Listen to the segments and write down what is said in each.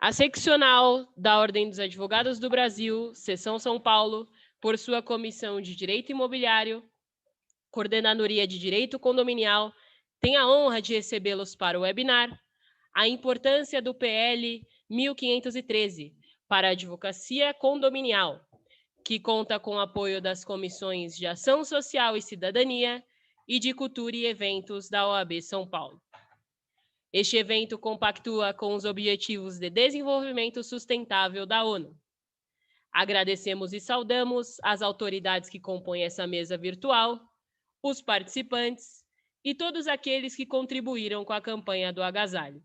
A seccional da Ordem dos Advogados do Brasil, Seção São Paulo, por sua Comissão de Direito Imobiliário, Coordenadoria de Direito Condominial, tem a honra de recebê-los para o webinar A Importância do PL 1513 para a Advocacia Condominial, que conta com o apoio das Comissões de Ação Social e Cidadania e de Cultura e Eventos da OAB São Paulo. Este evento compactua com os Objetivos de Desenvolvimento Sustentável da ONU. Agradecemos e saudamos as autoridades que compõem essa mesa virtual, os participantes e todos aqueles que contribuíram com a campanha do agasalho.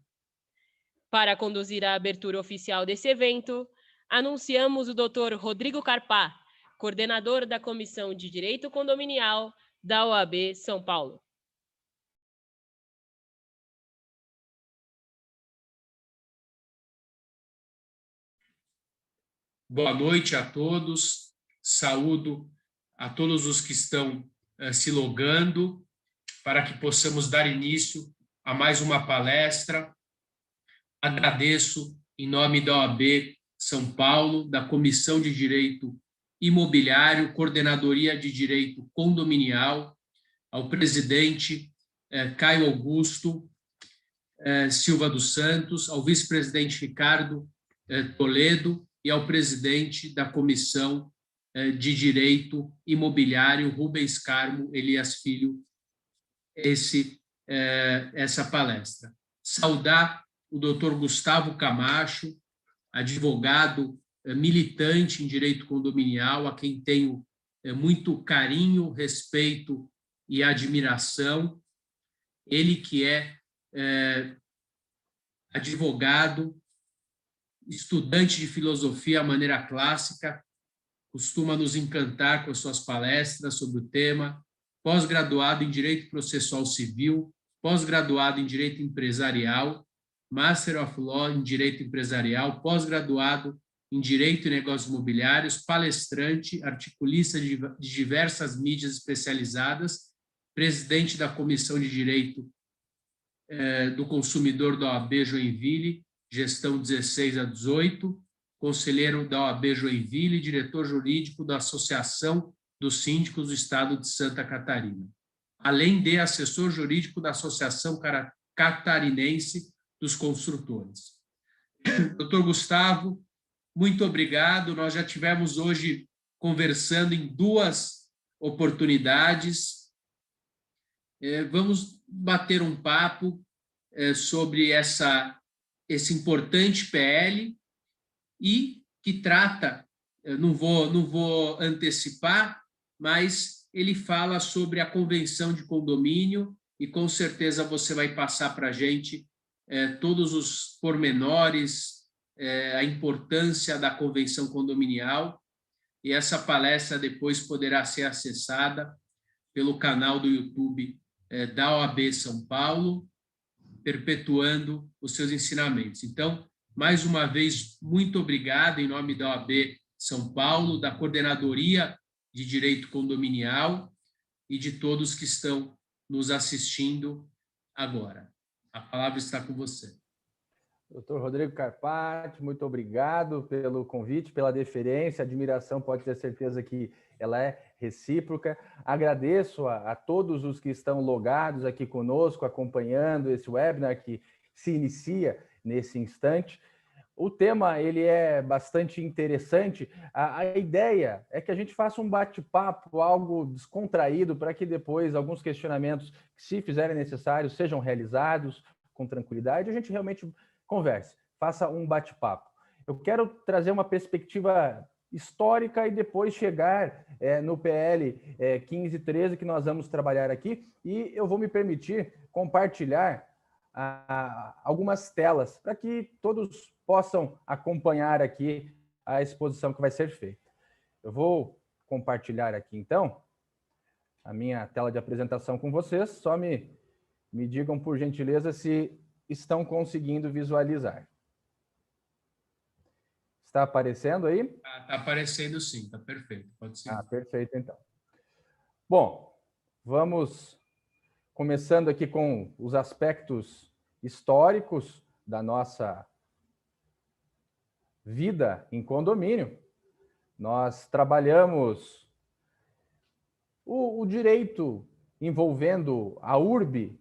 Para conduzir a abertura oficial desse evento, anunciamos o Dr. Rodrigo Carpá, coordenador da Comissão de Direito Condominial da OAB São Paulo. Boa noite a todos, saúdo a todos os que estão se logando para que possamos dar início a mais uma palestra. Agradeço em nome da OAB São Paulo, da Comissão de Direito Imobiliário, Coordenadoria de Direito Condominial, ao presidente Caio Augusto Silva dos Santos, ao vice-presidente Ricardo Toledo, e ao presidente da Comissão de Direito Imobiliário, Rubens Carmo Elias Filho, essa palestra. Saudar o doutor Gustavo Camacho, advogado militante em direito condominial, a quem tenho muito carinho, respeito e admiração. Ele que é advogado, estudante de filosofia à maneira clássica, costuma nos encantar com as suas palestras sobre o tema, pós-graduado em Direito Processual Civil, pós-graduado em Direito Empresarial, Master of Law em Direito Empresarial, pós-graduado em Direito e Negócios Imobiliários, palestrante, articulista de diversas mídias especializadas, presidente da Comissão de Direito do Consumidor da OAB Joinville, gestão 16 a 18, conselheiro da OAB Joinville, diretor jurídico da Associação dos Síndicos do Estado de Santa Catarina, além de assessor jurídico da Associação Catarinense dos Construtores. Doutor Gustavo, muito obrigado. Nós já tivemos hoje conversando em duas oportunidades. Vamos bater um papo sobre esse importante PL e que trata, não vou antecipar, mas ele fala sobre a Convenção de Condomínio e com certeza você vai passar para a gente todos os pormenores, a importância da Convenção Condominial, e essa palestra depois poderá ser acessada pelo canal do YouTube da OAB São Paulo, perpetuando os seus ensinamentos. Então, mais uma vez, muito obrigado em nome da OAB São Paulo, da Coordenadoria de Direito Condominial e de todos que estão nos assistindo agora. A palavra está com você. Doutor Rodrigo Carpati, muito obrigado pelo convite, pela deferência, admiração, pode ter certeza que ela é recíproca. Agradeço a todos os que estão logados aqui conosco, acompanhando esse webinar que se inicia nesse instante. O tema ele é bastante interessante. A ideia é que a gente faça um bate-papo, algo descontraído, para que depois alguns questionamentos, se fizerem necessários, sejam realizados com tranquilidade. A gente realmente converse, faça um bate-papo. Eu quero trazer uma perspectiva histórica e depois chegar no PL 1513 que nós vamos trabalhar aqui, e eu vou me permitir compartilhar algumas telas para que todos possam acompanhar aqui a exposição que vai ser feita. Eu vou compartilhar aqui, então, a minha tela de apresentação com vocês. Só me digam, por gentileza, se estão conseguindo visualizar. Está aparecendo aí? Está aparecendo sim, está perfeito. Pode ser. Perfeito, então. Bom, vamos começando aqui com os aspectos históricos da nossa vida em condomínio, nós trabalhamos o direito envolvendo a urbe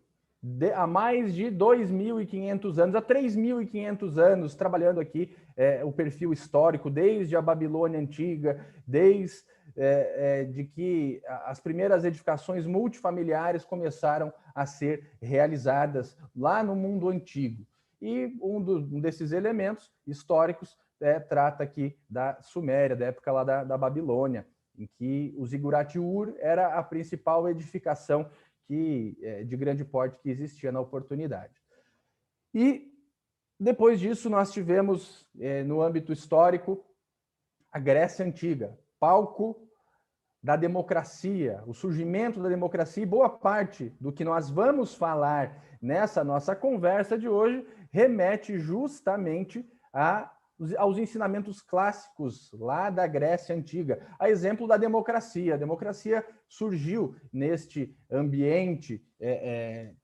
há mais de 2.500 anos, há 3.500 anos, trabalhando aqui o perfil histórico, desde a Babilônia Antiga, desde de que as primeiras edificações multifamiliares começaram a ser realizadas lá no mundo antigo. E um desses elementos históricos trata aqui da Suméria, da época lá da Babilônia, em que o Ziggurat-ur era a principal edificação de grande porte que existia na oportunidade. E depois disso nós tivemos, no âmbito histórico, a Grécia Antiga, palco da democracia, o surgimento da democracia, e boa parte do que nós vamos falar nessa nossa conversa de hoje remete justamente aos ensinamentos clássicos lá da Grécia Antiga, a exemplo da democracia. A democracia surgiu neste ambiente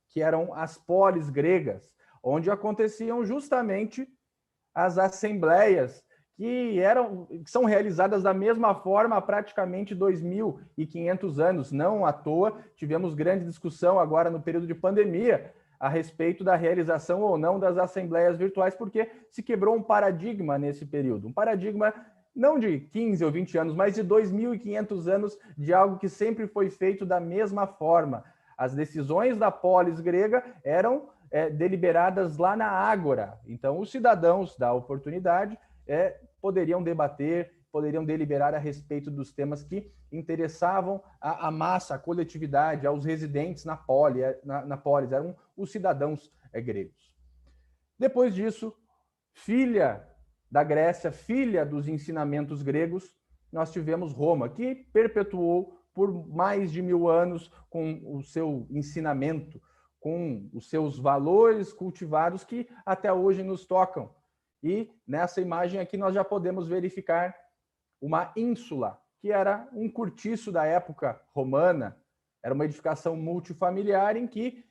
que eram as polis gregas, onde aconteciam justamente as assembleias, que são realizadas da mesma forma há praticamente 2.500 anos. Não à toa, tivemos grande discussão agora no período de pandemia a respeito da realização ou não das assembleias virtuais, porque se quebrou um paradigma nesse período. Um paradigma não de 15 ou 20 anos, mas de 2.500 anos de algo que sempre foi feito da mesma forma. As decisões da polis grega eram deliberadas lá na ágora. Então, os cidadãos da oportunidade poderiam debater, poderiam deliberar a respeito dos temas que interessavam a massa, a coletividade, aos residentes na polis, eram os cidadãos gregos. Depois disso, filha da Grécia, filha dos ensinamentos gregos, nós tivemos Roma, que perpetuou por mais de 1000 anos com o seu ensinamento, com os seus valores cultivados que até hoje nos tocam. E nessa imagem aqui nós já podemos verificar uma ínsula, que era um cortiço da época romana, era uma edificação multifamiliar em que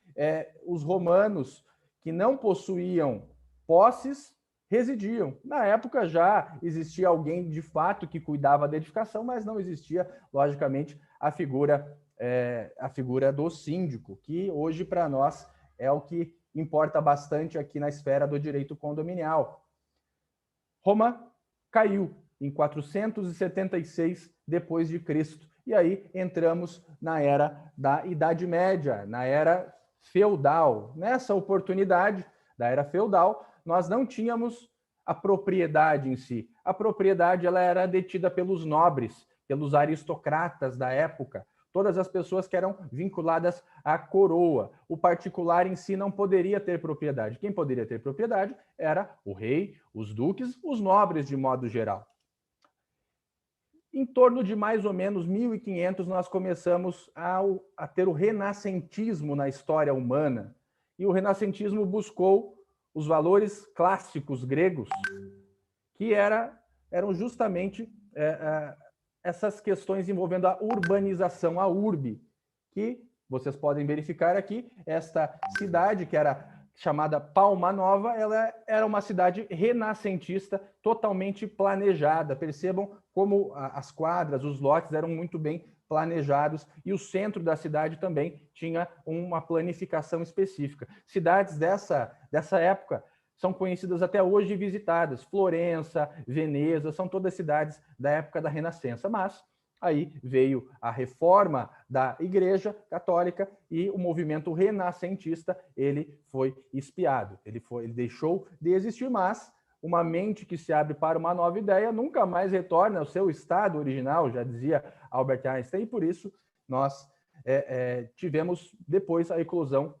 os romanos que não possuíam posses residiam. Na época já existia alguém de fato que cuidava da edificação, mas não existia, logicamente, a figura do síndico, que hoje para nós é o que importa bastante aqui na esfera do direito condominial. Roma caiu em 476 depois de Cristo. E aí entramos na era da Idade Média, na era feudal. Nessa oportunidade da era feudal, nós não tínhamos a propriedade em si. A propriedade ela era detida pelos nobres, pelos aristocratas da época, todas as pessoas que eram vinculadas à coroa. O particular em si não poderia ter propriedade. Quem poderia ter propriedade era o rei, os duques, os nobres de modo geral. Em torno de mais ou menos 1500, nós começamos a ter o renascentismo na história humana. E o renascentismo buscou os valores clássicos gregos, que eram justamente essas questões envolvendo a urbanização, a urbe, que vocês podem verificar aqui. Esta cidade, que era chamada Palma Nova, ela era uma cidade renascentista, totalmente planejada. Percebam como as quadras, os lotes eram muito bem planejados, e o centro da cidade também tinha uma planificação específica. Cidades dessa época são conhecidas até hoje e visitadas. Florença, Veneza, são todas cidades da época da Renascença. Mas aí veio a reforma da Igreja Católica e o movimento renascentista, ele foi expiado. Ele deixou de existir, mas uma mente que se abre para uma nova ideia nunca mais retorna ao seu estado original, já dizia Albert Einstein, e por isso nós tivemos depois a eclosão,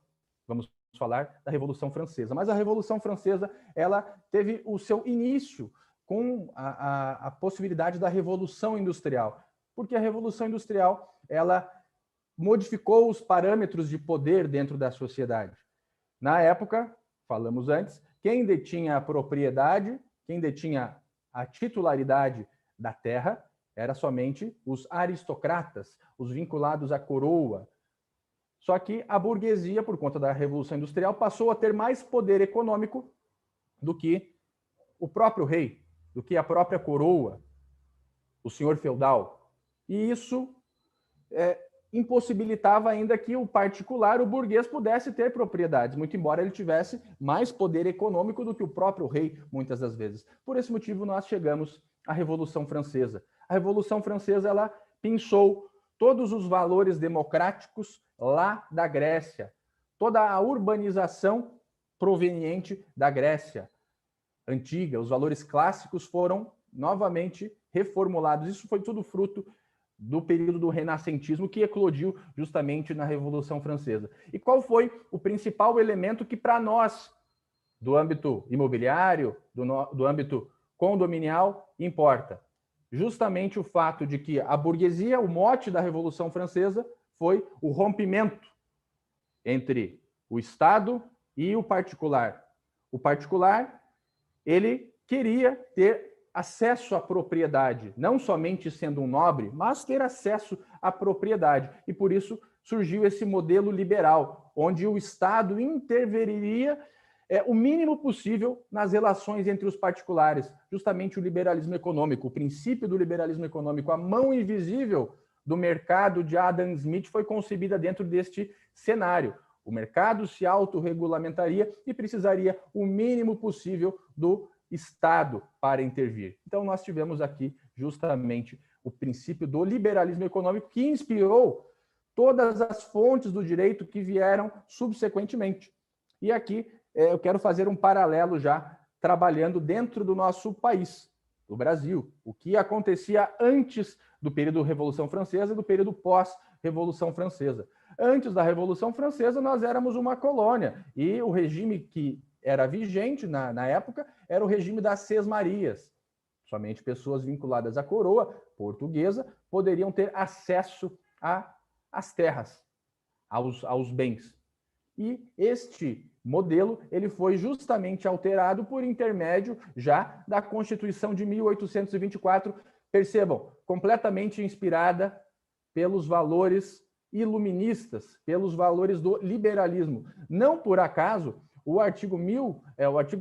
vamos falar da Revolução Francesa. Mas a Revolução Francesa, ela teve o seu início com a possibilidade da Revolução Industrial, porque a Revolução Industrial, ela modificou os parâmetros de poder dentro da sociedade. Na época, falamos antes, quem detinha a propriedade, quem detinha a titularidade da terra, era somente os aristocratas, os vinculados à coroa. Só que a burguesia, por conta da Revolução Industrial, passou a ter mais poder econômico do que o próprio rei. do que a própria coroa, o senhor feudal. E isso impossibilitava ainda que o particular, o burguês, pudesse ter propriedades, muito embora ele tivesse mais poder econômico do que o próprio rei, muitas das vezes. Por esse motivo, nós chegamos à Revolução Francesa. A Revolução Francesa, ela pensou todos os valores democráticos lá da Grécia, toda a urbanização proveniente da Grécia antiga, os valores clássicos foram novamente reformulados. Isso foi tudo fruto do período do renascentismo que eclodiu justamente na Revolução Francesa. E qual foi o principal elemento que para nós, do âmbito imobiliário, do âmbito condominial, importa? Justamente o fato de que a burguesia, o mote da Revolução Francesa, foi o rompimento entre o Estado e o particular. O particular, ele queria ter acesso à propriedade, não somente sendo um nobre, mas ter acesso à propriedade. E por isso surgiu esse modelo liberal, onde o Estado interveniria o mínimo possível nas relações entre os particulares. Justamente o liberalismo econômico, o princípio do liberalismo econômico, a mão invisível do mercado de Adam Smith foi concebida dentro deste cenário. O mercado se autorregulamentaria e precisaria o mínimo possível do Estado para intervir. Então, nós tivemos aqui justamente o princípio do liberalismo econômico que inspirou todas as fontes do direito que vieram subsequentemente. E aqui eu quero fazer um paralelo já trabalhando dentro do nosso país, do Brasil. O que acontecia antes do período Revolução Francesa e do período pós-Revolução Francesa. Antes da Revolução Francesa, nós éramos uma colônia e o regime que era vigente na época era o regime das sesmarias. Somente pessoas vinculadas à coroa portuguesa poderiam ter acesso às terras, aos bens. E este modelo ele foi justamente alterado por intermédio já da Constituição de 1824. Percebam, completamente inspirada pelos valores iluministas, pelos valores do liberalismo. Não por acaso, o artigo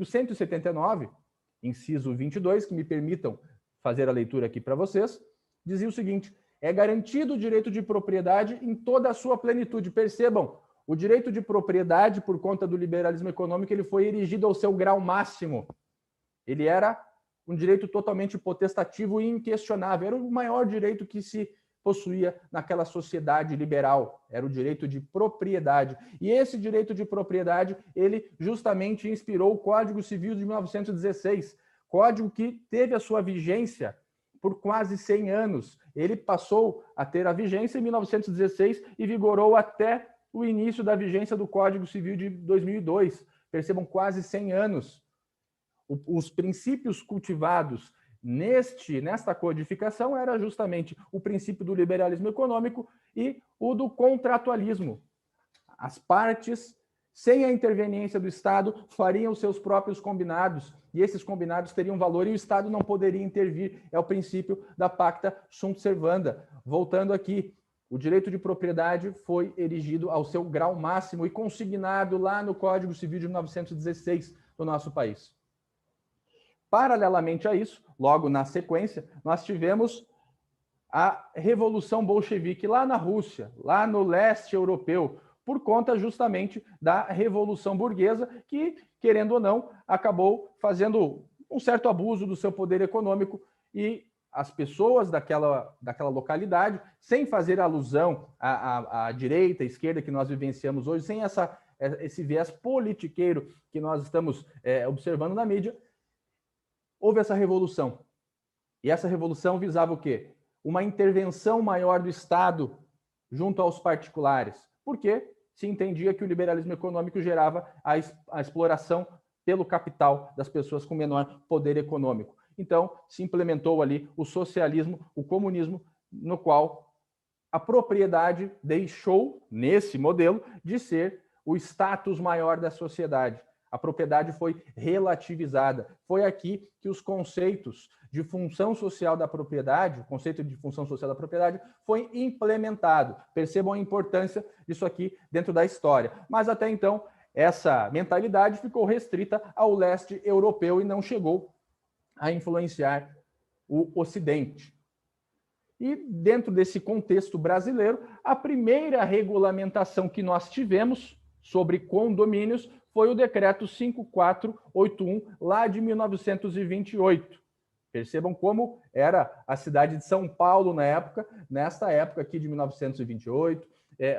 179, inciso 22, que me permitam fazer a leitura aqui para vocês, dizia o seguinte: é garantido o direito de propriedade em toda a sua plenitude. Percebam, o direito de propriedade, por conta do liberalismo econômico, ele foi erigido ao seu grau máximo. Ele era um direito totalmente potestativo e inquestionável. Era o maior direito que se possuía naquela sociedade liberal, era o direito de propriedade. E esse direito de propriedade, ele justamente inspirou o Código Civil de 1916, código que teve a sua vigência por quase 100 anos. Ele passou a ter a vigência em 1916 e vigorou até o início da vigência do Código Civil de 2002. Percebam, quase 100 anos. Os princípios cultivados nesta codificação era justamente o princípio do liberalismo econômico e o do contratualismo. As partes, sem a interveniência do Estado, fariam os seus próprios combinados, e esses combinados teriam valor e o Estado não poderia intervir. É o princípio da pacta sunt servanda. Voltando aqui, o direito de propriedade foi erigido ao seu grau máximo e consignado lá no Código Civil de 1916 do nosso país. Paralelamente a isso, logo na sequência, nós tivemos a Revolução Bolchevique lá na Rússia, lá no leste europeu, por conta justamente da Revolução Burguesa, que, querendo ou não, acabou fazendo um certo abuso do seu poder econômico e as pessoas daquela localidade, sem fazer alusão à direita, à esquerda que nós vivenciamos hoje, sem esse viés politiqueiro que nós estamos observando na mídia, houve essa revolução. E essa revolução visava o quê? Uma intervenção maior do Estado junto aos particulares. Por quê? Se entendia que o liberalismo econômico gerava a exploração pelo capital das pessoas com menor poder econômico. Então, se implementou ali o socialismo, o comunismo, no qual a propriedade deixou, nesse modelo, de ser o status maior da sociedade. A propriedade foi relativizada. Foi aqui que os conceitos de função social da propriedade, o conceito de função social da propriedade, foi implementado. Percebam a importância disso aqui dentro da história. Mas até então, essa mentalidade ficou restrita ao leste europeu e não chegou a influenciar o Ocidente. E dentro desse contexto brasileiro, a primeira regulamentação que nós tivemos sobre condomínios foi o decreto 5481, lá de 1928. Percebam como era a cidade de São Paulo na época, nesta época aqui de 1928,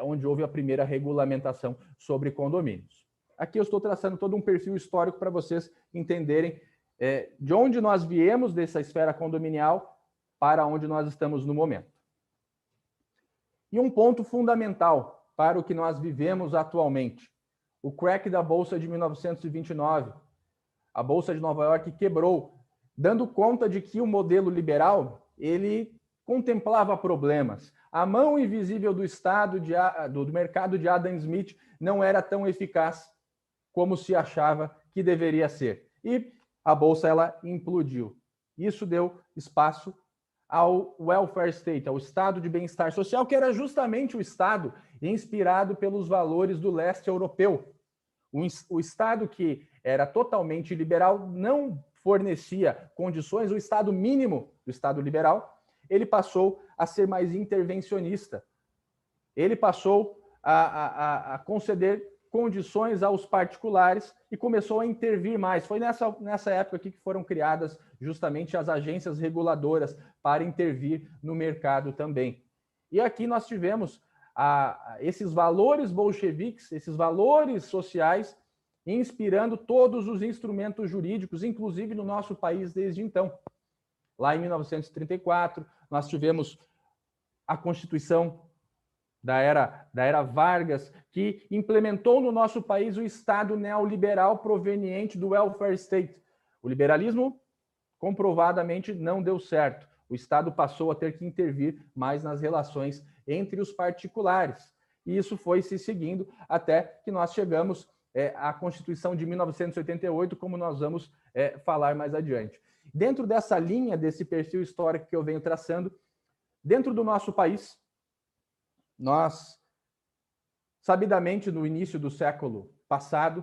onde houve a primeira regulamentação sobre condomínios. Aqui eu estou traçando todo um perfil histórico para vocês entenderem de onde nós viemos dessa esfera condominial para onde nós estamos no momento. E um ponto fundamental para o que nós vivemos atualmente, o crack da Bolsa de 1929. A Bolsa de Nova York quebrou, dando conta de que o modelo liberal, ele contemplava problemas. A mão invisível do Estado, do mercado de Adam Smith, não era tão eficaz como se achava que deveria ser. E a Bolsa, ela implodiu. Isso deu espaço ao welfare state, ao estado de bem-estar social, que era justamente o estado inspirado pelos valores do leste europeu. O estado que era totalmente liberal não fornecia condições, o estado mínimo do estado liberal, ele passou a ser mais intervencionista. Ele passou a conceder condições aos particulares e começou a intervir mais. Foi nessa época aqui que foram criadas justamente as agências reguladoras para intervir no mercado também. E aqui nós tivemos esses valores bolcheviques, esses valores sociais, inspirando todos os instrumentos jurídicos, inclusive no nosso país desde então. Lá em 1934, nós tivemos a Constituição da era Vargas, que implementou no nosso país o Estado neoliberal proveniente do welfare state. O liberalismo, comprovadamente, não deu certo. O Estado passou a ter que intervir mais nas relações entre os particulares. E isso foi se seguindo até que nós chegamos à Constituição de 1988, como nós vamos falar mais adiante. Dentro dessa linha, desse perfil histórico que eu venho traçando, dentro do nosso país, nós, sabidamente, no início do século passado,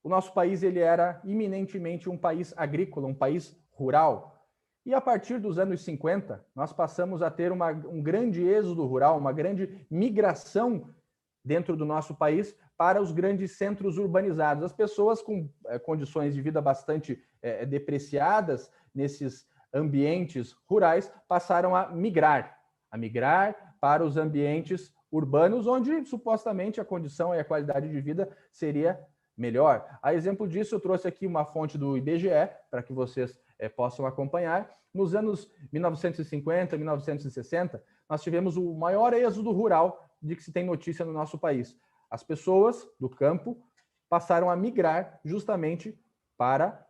o nosso país ele era eminentemente um país agrícola, um país rural. E a partir dos anos 50, nós passamos a ter um grande êxodo rural, uma grande migração dentro do nosso país para os grandes centros urbanizados. As pessoas com condições de vida bastante depreciadas nesses ambientes rurais passaram a migrar para os ambientes urbanos, onde supostamente a condição e a qualidade de vida seria melhor. A exemplo disso, eu trouxe aqui uma fonte do IBGE, para que vocês possam acompanhar. Nos anos 1950, 1960, nós tivemos o maior êxodo rural de que se tem notícia no nosso país. As pessoas do campo passaram a migrar justamente para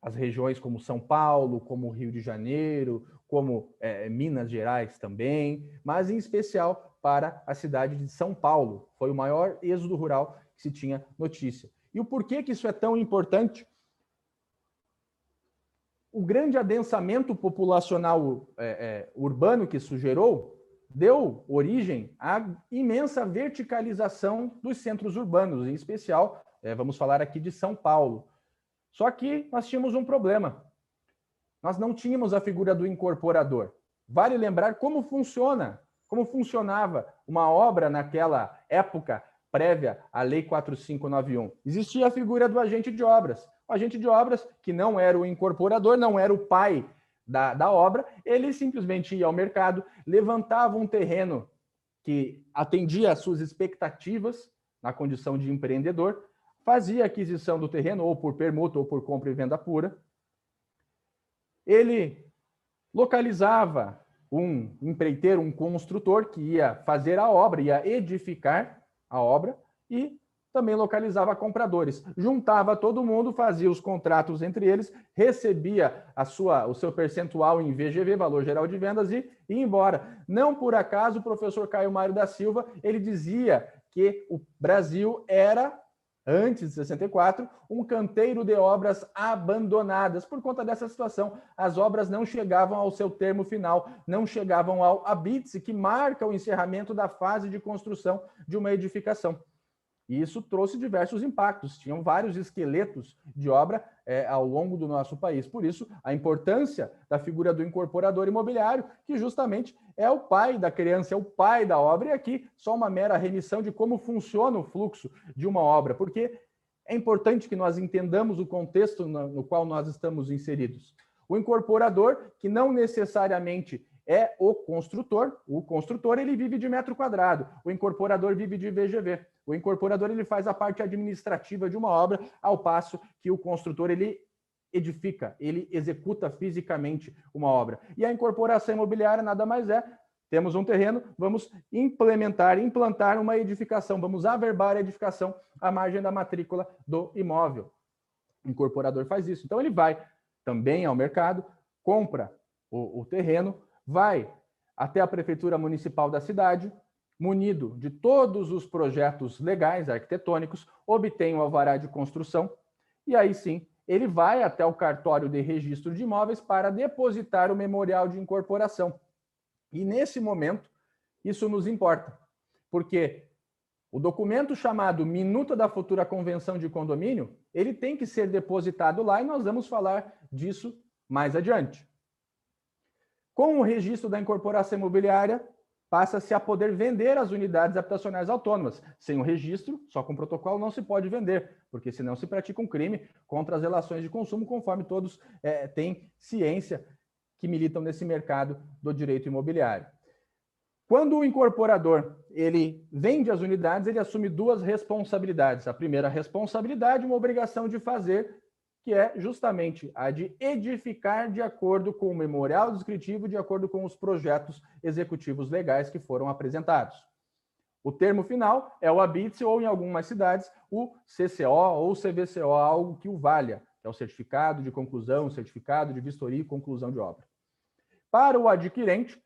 as regiões como São Paulo, como Rio de Janeiro, como Minas Gerais também, mas em especial para a cidade de São Paulo. Foi o maior êxodo rural que se tinha notícia. E o porquê que isso é tão importante? O grande adensamento populacional urbano que isso gerou deu origem à imensa verticalização dos centros urbanos, em especial, vamos falar aqui de São Paulo. Só que nós tínhamos um problema. Nós não tínhamos a figura do incorporador. Vale lembrar como funcionava uma obra naquela época prévia à Lei 4591. Existia a figura do agente de obras. O agente de obras, que não era o incorporador, não era o pai da obra, ele simplesmente ia ao mercado, levantava um terreno que atendia às suas expectativas na condição de empreendedor, fazia a aquisição do terreno, ou por permuta, ou por compra e venda pura. Ele localizava um empreiteiro, um construtor que ia fazer a obra, ia edificar a obra, e também localizava compradores. Juntava todo mundo, fazia os contratos entre eles, recebia o seu percentual em VGV, Valor Geral de Vendas, e ia embora. Não por acaso o professor Caio Mário da Silva, ele dizia que o Brasil era, antes de 64, um canteiro de obras abandonadas. Por conta dessa situação, as obras não chegavam ao seu termo final, não chegavam ao habite-se, que marca o encerramento da fase de construção de uma edificação. E isso trouxe diversos impactos. Tinham vários esqueletos de obra ao longo do nosso país. Por isso, a importância da figura do incorporador imobiliário, que justamente é o pai da criança, é o pai da obra. E aqui, só uma mera remissão de como funciona o fluxo de uma obra, porque é importante que nós entendamos o contexto no qual nós estamos inseridos. O incorporador, que não necessariamente é o construtor ele vive de metro quadrado, o incorporador vive de VGV. O incorporador ele faz a parte administrativa de uma obra, ao passo que o construtor ele edifica, ele executa fisicamente uma obra. E a incorporação imobiliária nada mais é, temos um terreno, vamos implantar uma edificação, vamos averbar a edificação à margem da matrícula do imóvel. O incorporador faz isso. Então ele vai também ao mercado, compra o terreno, vai até a prefeitura municipal da cidade, munido de todos os projetos legais, arquitetônicos, obtém o alvará de construção e aí sim ele vai até o cartório de registro de imóveis para depositar o memorial de incorporação. E nesse momento, isso nos importa, porque o documento chamado Minuta da Futura Convenção de Condomínio, ele tem que ser depositado lá e nós vamos falar disso mais adiante. Com o registro da incorporação imobiliária, passa-se a poder vender as unidades habitacionais autônomas. Sem o registro, só com protocolo não se pode vender, porque senão se pratica um crime contra as relações de consumo, conforme todos têm ciência que militam nesse mercado do direito imobiliário. Quando o incorporador ele vende as unidades, ele assume duas responsabilidades. A primeira responsabilidade, uma obrigação de fazer, que é justamente a de edificar de acordo com o memorial descritivo, de acordo com os projetos executivos legais que foram apresentados. O termo final é o habite ou, em algumas cidades, o CCO ou CVCO, algo que o valha, que é o certificado de conclusão, certificado de vistoria e conclusão de obra. Para o adquirente,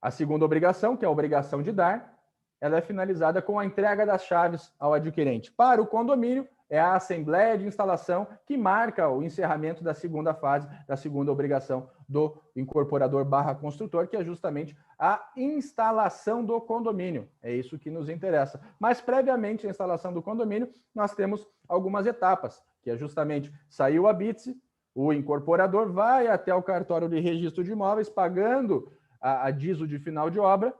a segunda obrigação, que é a obrigação de dar, ela é finalizada com a entrega das chaves ao adquirente. Para o condomínio, é a assembleia de instalação que marca o encerramento da segunda fase, da segunda obrigação do incorporador / construtor, que é justamente a instalação do condomínio. É isso que nos interessa. Mas, previamente à instalação do condomínio, nós temos algumas etapas, que é justamente sair o habite, o incorporador vai até o cartório de registro de imóveis, pagando a DISO de final de obra,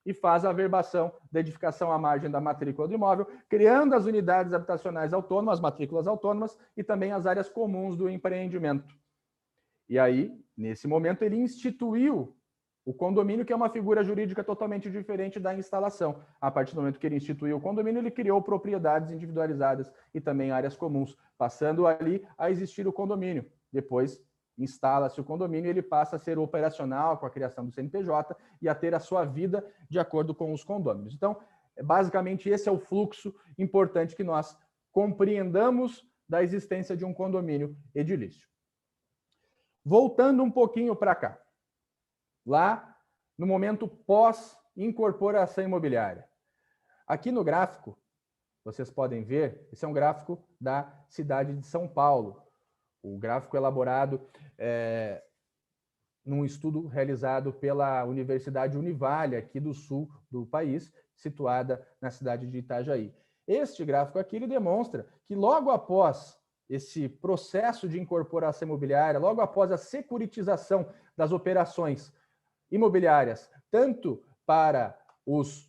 e faz a averbação da edificação à margem da matrícula do imóvel, criando as unidades habitacionais autônomas, matrículas autônomas e também as áreas comuns do empreendimento. E aí, nesse momento, ele instituiu o condomínio, que é uma figura jurídica totalmente diferente da instalação. A partir do momento que ele instituiu o condomínio, ele criou propriedades individualizadas e também áreas comuns, passando ali a existir o condomínio. Depois, instala-se o condomínio e ele passa a ser operacional com a criação do CNPJ e a ter a sua vida de acordo com os condôminos. Então, basicamente, esse é o fluxo importante que nós compreendamos da existência de um condomínio edilício. Voltando um pouquinho para cá, lá no momento pós-incorporação imobiliária. Aqui no gráfico, vocês podem ver, esse é um gráfico da cidade de São Paulo. O gráfico elaborado num estudo realizado pela Universidade Univale, aqui do sul do país, situada na cidade de Itajaí. Este gráfico aqui ele demonstra que logo após esse processo de incorporação imobiliária, logo após a securitização das operações imobiliárias, tanto para os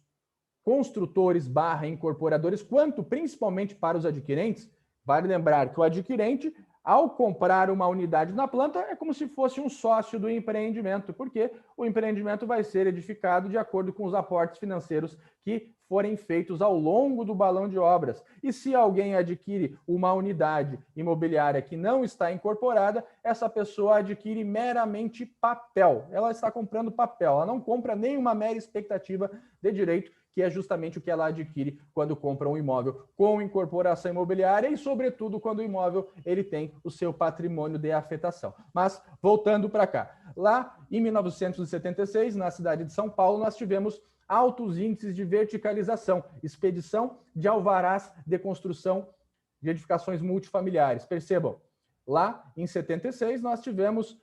construtores / incorporadores, quanto principalmente para os adquirentes, vale lembrar que o adquirente, ao comprar uma unidade na planta, é como se fosse um sócio do empreendimento, porque o empreendimento vai ser edificado de acordo com os aportes financeiros que forem feitos ao longo do balão de obras. E se alguém adquire uma unidade imobiliária que não está incorporada, essa pessoa adquire meramente papel. Ela está comprando papel, ela não compra nenhuma mera expectativa de direito, que é justamente o que ela adquire quando compra um imóvel com incorporação imobiliária e, sobretudo, quando o imóvel ele tem o seu patrimônio de afetação. Mas, voltando para cá, lá em 1976, na cidade de São Paulo, nós tivemos altos índices de verticalização, expedição de alvarás de construção de edificações multifamiliares. Percebam, lá em 76, nós tivemos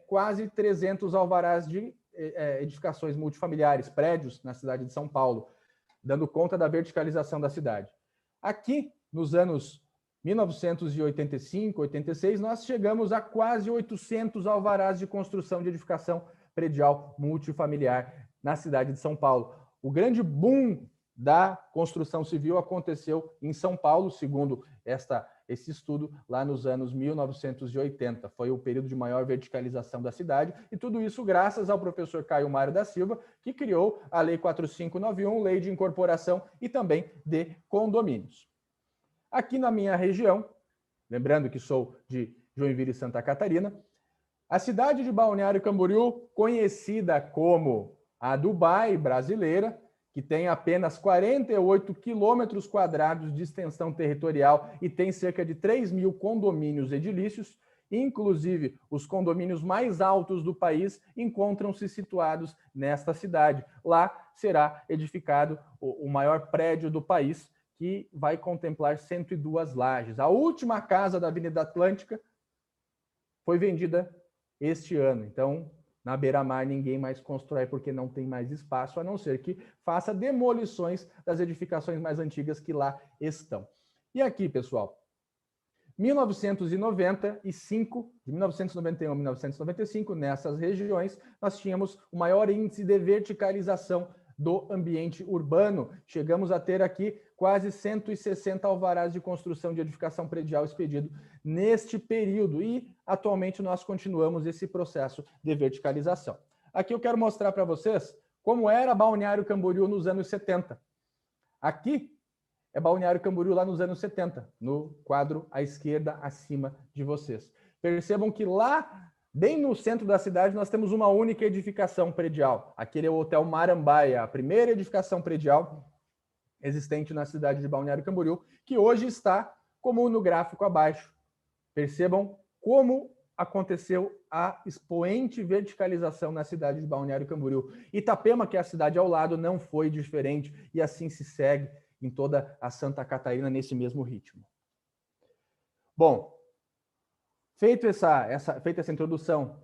quase 300 alvarás de edificações multifamiliares, prédios na cidade de São Paulo, dando conta da verticalização da cidade. Aqui, nos anos 1985, 86, nós chegamos a quase 800 alvarás de construção de edificação predial multifamiliar na cidade de São Paulo. O grande boom da construção civil aconteceu em São Paulo, segundo esse estudo, lá nos anos 1980. Foi o período de maior verticalização da cidade, e tudo isso graças ao professor Caio Mário da Silva, que criou a Lei 4591, Lei de Incorporação e também de Condomínios. Aqui na minha região, lembrando que sou de Joinville e Santa Catarina, a cidade de Balneário Camboriú, conhecida como a Dubai brasileira, que tem apenas 48 quilômetros quadrados de extensão territorial e tem cerca de 3 mil condomínios edilícios, inclusive os condomínios mais altos do país encontram-se situados nesta cidade. Lá será edificado o maior prédio do país, que vai contemplar 102 lajes. A última casa da Avenida Atlântica foi vendida este ano. Então, na beira-mar, ninguém mais constrói porque não tem mais espaço, a não ser que faça demolições das edificações mais antigas que lá estão. E aqui, pessoal, 1995, de 1991 a 1995, nessas regiões, nós tínhamos o maior índice de verticalização do ambiente urbano. Chegamos a ter aqui quase 160 alvarás de construção de edificação predial expedido neste período, e atualmente nós continuamos esse processo de verticalização. Aqui eu quero mostrar para vocês como era Balneário Camboriú nos anos 70. Aqui é Balneário Camboriú lá nos anos 70, no quadro à esquerda acima de vocês. Percebam que lá, bem no centro da cidade, nós temos uma única edificação predial. Aquele é o Hotel Marambaia, a primeira edificação predial existente na cidade de Balneário Camboriú, que hoje está como no gráfico abaixo. Percebam como aconteceu a expoente verticalização na cidade de Balneário Camboriú. Itapema, que é a cidade ao lado, não foi diferente, e assim se segue em toda a Santa Catarina nesse mesmo ritmo. Bom, feita essa introdução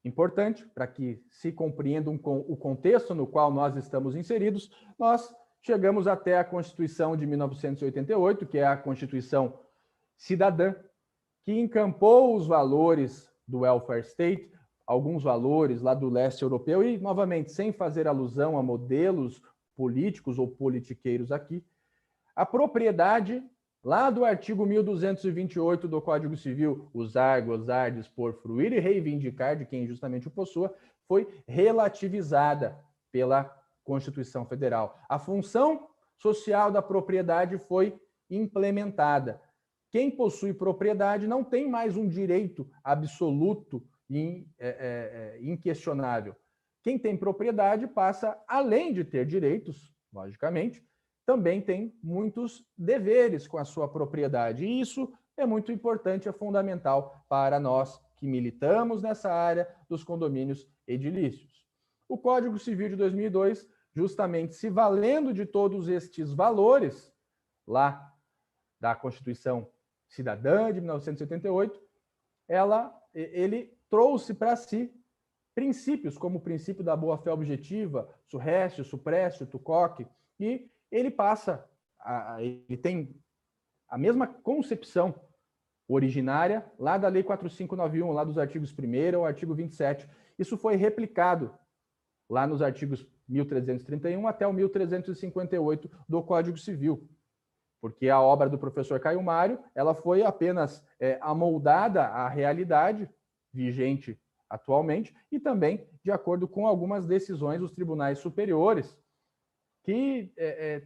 importante para que se compreenda o contexto no qual nós estamos inseridos, nós chegamos até a Constituição de 1988, que é a Constituição Cidadã, que encampou os valores do welfare state, alguns valores lá do leste europeu, e, novamente, sem fazer alusão a modelos políticos ou politiqueiros aqui, a propriedade, lá do artigo 1228 do Código Civil, usar, gozar, dispor, fruir e reivindicar de quem justamente o possua, foi relativizada pela Constituição Federal. A função social da propriedade foi implementada. Quem possui propriedade não tem mais um direito absoluto e inquestionável. Quem tem propriedade passa, além de ter direitos, logicamente, também tem muitos deveres com a sua propriedade. E isso é muito importante, é fundamental para nós que militamos nessa área dos condomínios edilícios. O Código Civil de 2002, justamente se valendo de todos estes valores, lá da Constituição Cidadã de 1988, ele trouxe para si princípios, como o princípio da boa-fé objetiva, surrécio, suprécio, tucoque, e ele ele tem a mesma concepção originária lá da Lei 4591, lá dos artigos 1º ao artigo 27. Isso foi replicado lá nos artigos 1331 até o 1358 do Código Civil, porque a obra do professor Caio Mário, ela foi apenas amoldada à realidade vigente atualmente e também de acordo com algumas decisões dos tribunais superiores que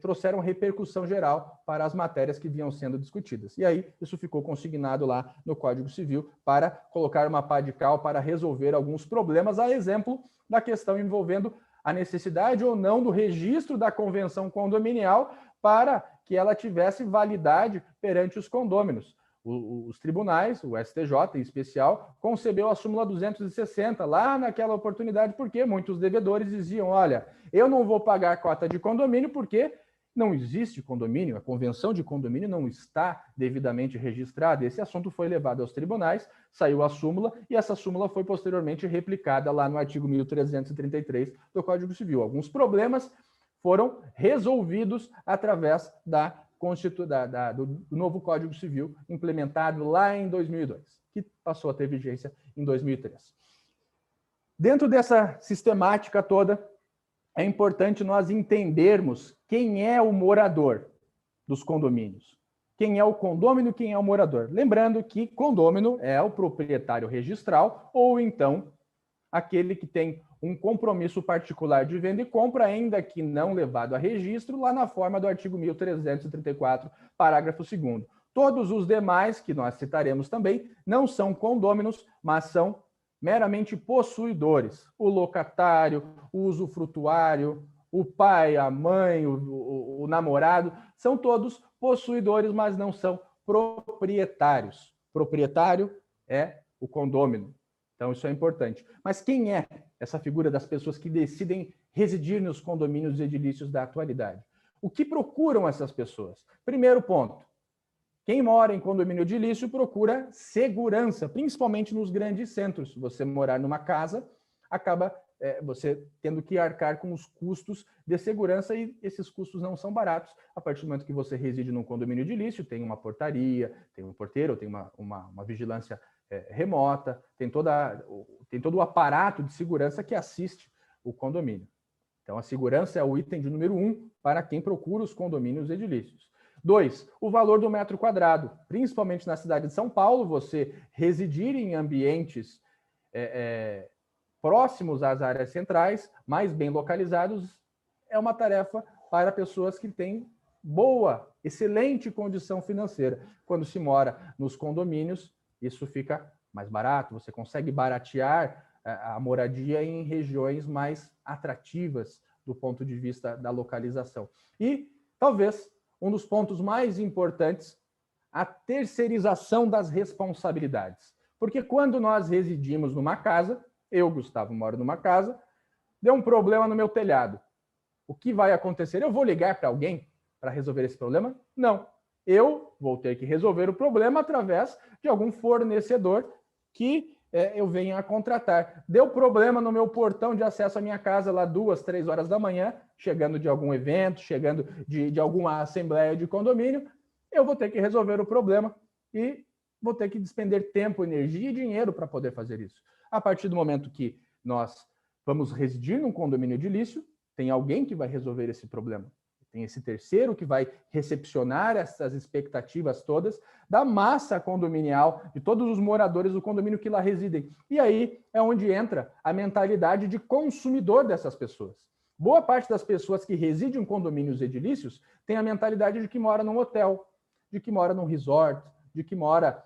trouxeram repercussão geral para as matérias que vinham sendo discutidas. E aí isso ficou consignado lá no Código Civil para colocar uma pá de cal para resolver alguns problemas, a exemplo da questão envolvendo a necessidade ou não do registro da convenção condominial para que ela tivesse validade perante os condôminos. Os tribunais, o STJ em especial, concebeu a súmula 260 lá naquela oportunidade, porque muitos devedores diziam, olha, eu não vou pagar a cota de condomínio porque não existe condomínio, a convenção de condomínio não está devidamente registrada. Esse assunto foi levado aos tribunais, saiu a súmula, e essa súmula foi posteriormente replicada lá no artigo 1333 do Código Civil. Alguns problemas foram resolvidos através da do novo Código Civil, implementado lá em 2002, que passou a ter vigência em 2003. Dentro dessa sistemática toda, é importante nós entendermos quem é o morador dos condomínios. Quem é o condômino e quem é o morador. Lembrando que condômino é o proprietário registral ou então aquele que tem um compromisso particular de venda e compra, ainda que não levado a registro, lá na forma do artigo 1334, parágrafo 2º. Todos os demais, que nós citaremos também, não são condôminos, mas são meramente possuidores. O locatário, o usufrutuário, o pai, a mãe, o namorado, são todos possuidores, mas não são proprietários. Proprietário é o condômino. Então, isso é importante. Mas quem é essa figura das pessoas que decidem residir nos condomínios edilícios da atualidade? O que procuram essas pessoas? Primeiro ponto, quem mora em condomínio edilício procura segurança, principalmente nos grandes centros. Você morar numa casa, acaba você tendo que arcar com os custos de segurança, e esses custos não são baratos. A partir do momento que você reside num condomínio edilício, tem uma portaria, tem um porteiro, tem uma vigilância remota, tem todo o aparato de segurança que assiste o condomínio. Então, a segurança é o item de número 1 para quem procura os condomínios edilícios. 2, o valor do metro quadrado. Principalmente na cidade de São Paulo, você residir em ambientes próximos às áreas centrais, mais bem localizados, é uma tarefa para pessoas que têm excelente condição financeira. Quando se mora nos condomínios, isso fica mais barato, você consegue baratear a moradia em regiões mais atrativas do ponto de vista da localização. E, talvez, um dos pontos mais importantes, a terceirização das responsabilidades. Porque quando nós residimos numa casa, eu, Gustavo, moro numa casa, deu um problema no meu telhado. O que vai acontecer? Eu vou ligar para alguém para resolver esse problema? Não. Eu vou ter que resolver o problema através de algum fornecedor que eu venha a contratar. Deu problema no meu portão de acesso à minha casa lá 2, 3 horas da manhã, chegando de algum evento, chegando de alguma assembleia de condomínio, eu vou ter que resolver o problema e vou ter que despender tempo, energia e dinheiro para poder fazer isso. A partir do momento que nós vamos residir num condomínio edilício, tem alguém que vai resolver esse problema. Tem esse terceiro que vai recepcionar essas expectativas todas da massa condominial, de todos os moradores do condomínio que lá residem. E aí é onde entra a mentalidade de consumidor dessas pessoas. Boa parte das pessoas que residem em condomínios edilícios tem a mentalidade de que mora num hotel, de que mora num resort, de que mora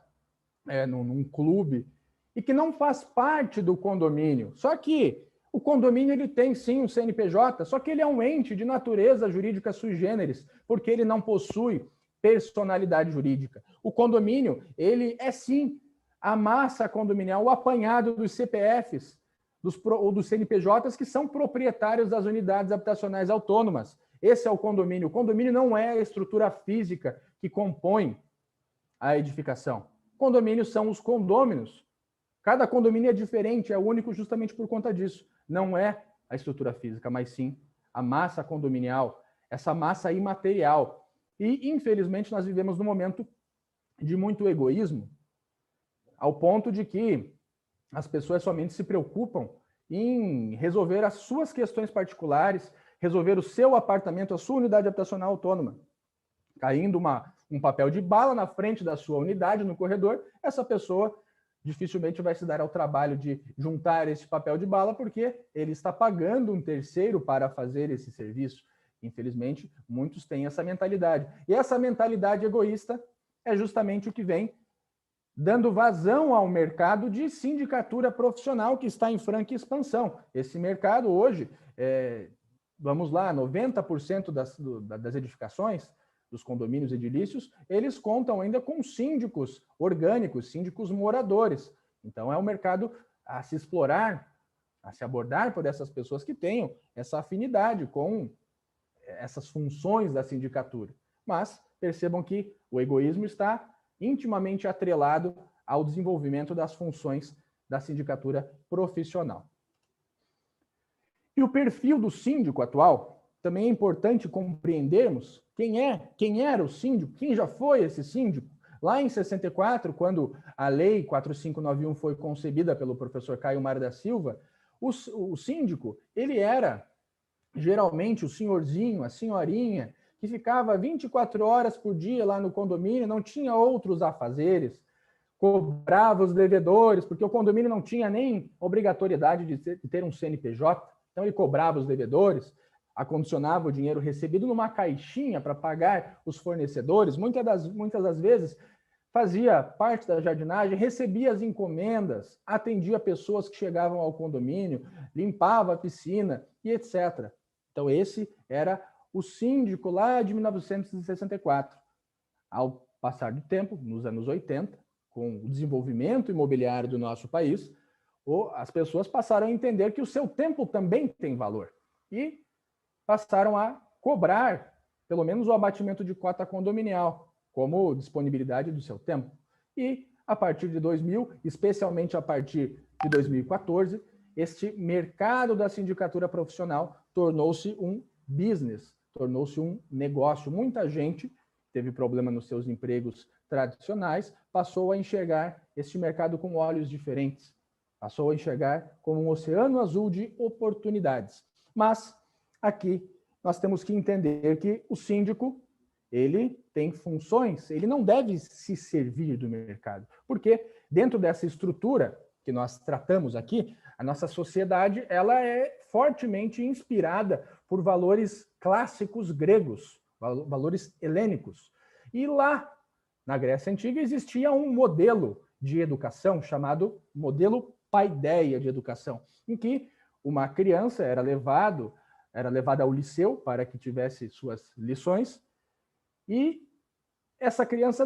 num clube, e que não faz parte do condomínio. Só que o condomínio ele tem sim um CNPJ, só que ele é um ente de natureza jurídica sui generis, porque ele não possui personalidade jurídica. O condomínio, ele é sim a massa condominial, o apanhado dos CPFs, ou dos CNPJs que são proprietários das unidades habitacionais autônomas. Esse é o condomínio. O condomínio não é a estrutura física que compõe a edificação. Condomínios são os condôminos. Cada condomínio é diferente, é único justamente por conta disso. Não é a estrutura física, mas sim a massa condominial, essa massa imaterial. E, infelizmente, nós vivemos num momento de muito egoísmo, ao ponto de que as pessoas somente se preocupam em resolver as suas questões particulares, resolver o seu apartamento, a sua unidade habitacional autônoma. Caindo um papel de bala na frente da sua unidade, no corredor, essa pessoa dificilmente vai se dar ao trabalho de juntar esse papel de bala, porque ele está pagando um terceiro para fazer esse serviço. Infelizmente, muitos têm essa mentalidade. E essa mentalidade egoísta é justamente o que vem dando vazão ao mercado de sindicatura profissional que está em franca expansão. Esse mercado hoje, vamos lá, 90% das edificações, dos condomínios edilícios, eles contam ainda com síndicos orgânicos, síndicos moradores. Então, é um mercado a se explorar, a se abordar por essas pessoas que tenham essa afinidade com essas funções da sindicatura. Mas percebam que o egoísmo está intimamente atrelado ao desenvolvimento das funções da sindicatura profissional. E o perfil do síndico atual também é importante compreendermos Quem era o síndico? Quem já foi esse síndico? Lá em 64, quando a Lei 4591 foi concebida pelo professor Caio Mar da Silva, o síndico, ele era geralmente o senhorzinho, a senhorinha, que ficava 24 horas por dia lá no condomínio, não tinha outros afazeres, cobrava os devedores, porque o condomínio não tinha nem obrigatoriedade de ter um CNPJ, então ele cobrava os devedores, acondicionava o dinheiro recebido numa caixinha para pagar os fornecedores, muitas das vezes fazia parte da jardinagem, recebia as encomendas, atendia pessoas que chegavam ao condomínio, limpava a piscina e etc. Então esse era o síndico lá de 1964. Ao passar do tempo, nos anos 80, com o desenvolvimento imobiliário do nosso país, as pessoas passaram a entender que o seu tempo também tem valor e passaram a cobrar pelo menos o abatimento de cota condominial como disponibilidade do seu tempo. E a partir de 2000, especialmente a partir de 2014, este mercado da sindicatura profissional tornou-se um business, tornou-se um negócio. Muita gente teve problema nos seus empregos tradicionais, passou a enxergar este mercado com olhos diferentes, passou a enxergar como um oceano azul de oportunidades. Mas aqui nós temos que entender que o síndico, ele tem funções, ele não deve se servir do mercado, porque dentro dessa estrutura que nós tratamos aqui, a nossa sociedade ela é fortemente inspirada por valores clássicos gregos, valores helênicos. E lá, na Grécia Antiga, existia um modelo de educação chamado modelo paideia de educação, em que uma criança era levada ao liceu para que tivesse suas lições, e essa criança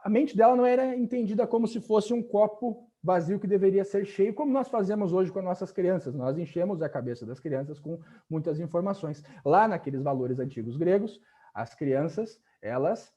a mente dela não era entendida como se fosse um copo vazio que deveria ser cheio, como nós fazemos hoje com as nossas crianças. Nós enchemos a cabeça das crianças com muitas informações. Lá naqueles valores antigos gregos, as crianças, elas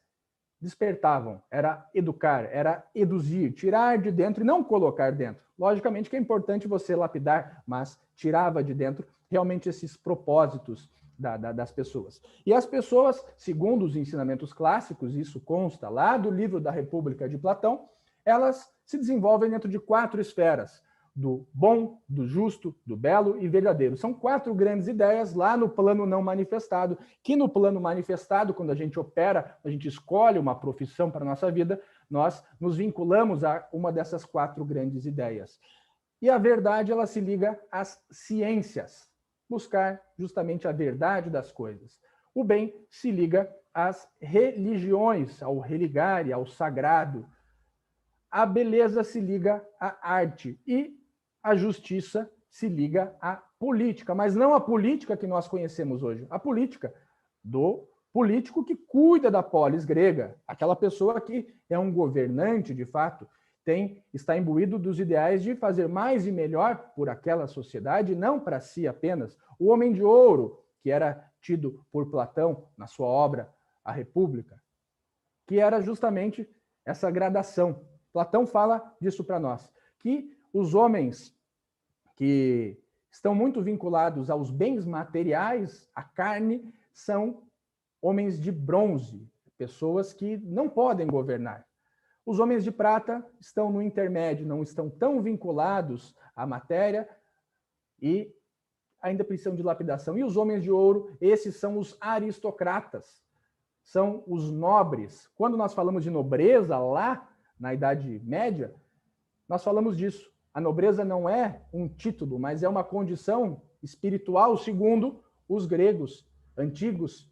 despertavam, era educar, era eduzir, tirar de dentro e não colocar dentro. Logicamente que é importante você lapidar, mas tirava de dentro realmente esses propósitos das pessoas. E as pessoas, segundo os ensinamentos clássicos, isso consta lá do livro da República de Platão, elas se desenvolvem dentro de 4 esferas: do bom, do justo, do belo e verdadeiro. São 4 grandes ideias lá no plano não manifestado, que no plano manifestado, quando a gente opera, a gente escolhe uma profissão para a nossa vida, nós nos vinculamos a uma dessas 4 grandes ideias. E a verdade, ela se liga às ciências, buscar justamente a verdade das coisas. O bem se liga às religiões, ao religar e ao sagrado. A beleza se liga à arte e a justiça se liga à política, mas não a política que nós conhecemos hoje, a política do político que cuida da polis grega, aquela pessoa que é um governante, de fato, está imbuído dos ideais de fazer mais e melhor por aquela sociedade, não para si apenas. O homem de ouro, que era tido por Platão na sua obra A República, que era justamente essa gradação. Platão fala disso para nós, que os homens que estão muito vinculados aos bens materiais, à carne, são homens de bronze, pessoas que não podem governar. Os homens de prata estão no intermédio, não estão tão vinculados à matéria e ainda precisam de lapidação. E os homens de ouro, esses são os aristocratas, são os nobres. Quando nós falamos de nobreza lá na Idade Média, nós falamos disso. A nobreza não é um título, mas é uma condição espiritual, segundo os gregos antigos.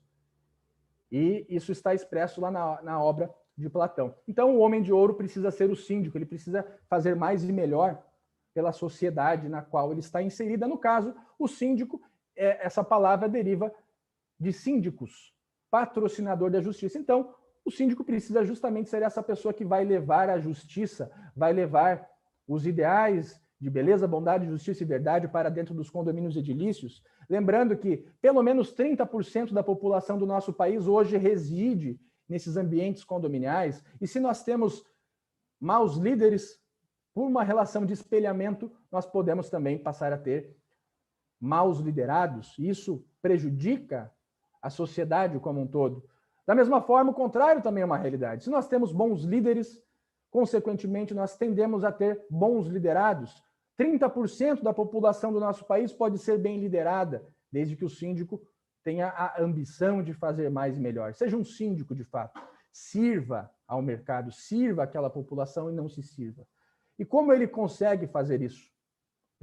E isso está expresso lá na obra de Platão. Então, o homem de ouro precisa ser o síndico, ele precisa fazer mais e melhor pela sociedade na qual ele está inserida. No caso, o síndico, essa palavra deriva de síndicos, patrocinador da justiça. Então, o síndico precisa justamente ser essa pessoa que vai levar a justiça, vai levar os ideais de beleza, bondade, justiça e verdade para dentro dos condomínios edilícios. Lembrando que pelo menos 30% da população do nosso país hoje reside nesses ambientes condominiais, e se nós temos maus líderes, por uma relação de espelhamento, nós podemos também passar a ter maus liderados, e isso prejudica a sociedade como um todo. Da mesma forma, o contrário também é uma realidade. Se nós temos bons líderes, consequentemente, nós tendemos a ter bons liderados. 30% da população do nosso país pode ser bem liderada, desde que o síndico tenha a ambição de fazer mais e melhor. Seja um síndico, de fato. Sirva ao mercado, sirva àquela população e não se sirva. E como ele consegue fazer isso?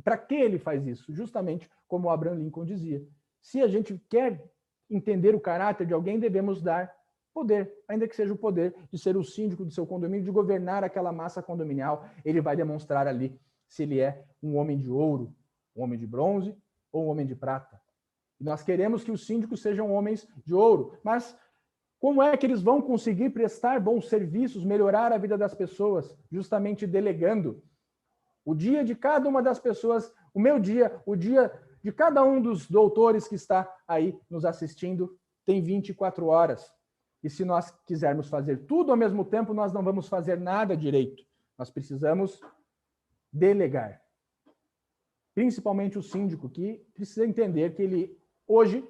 Para que ele faz isso? Justamente como o Abraham Lincoln dizia. Se a gente quer entender o caráter de alguém, devemos dar poder, ainda que seja o poder de ser o síndico do seu condomínio, de governar aquela massa condominial. Ele vai demonstrar ali se ele é um homem de ouro, um homem de bronze ou um homem de prata. E nós queremos que os síndicos sejam homens de ouro, mas como é que eles vão conseguir prestar bons serviços, melhorar a vida das pessoas? Justamente delegando. O dia de cada uma das pessoas, o meu dia, o dia de cada um dos doutores que está aí nos assistindo, tem 24 horas. E se nós quisermos fazer tudo ao mesmo tempo, nós não vamos fazer nada direito. Nós precisamos delegar. Principalmente o síndico, que precisa entender que ele, hoje,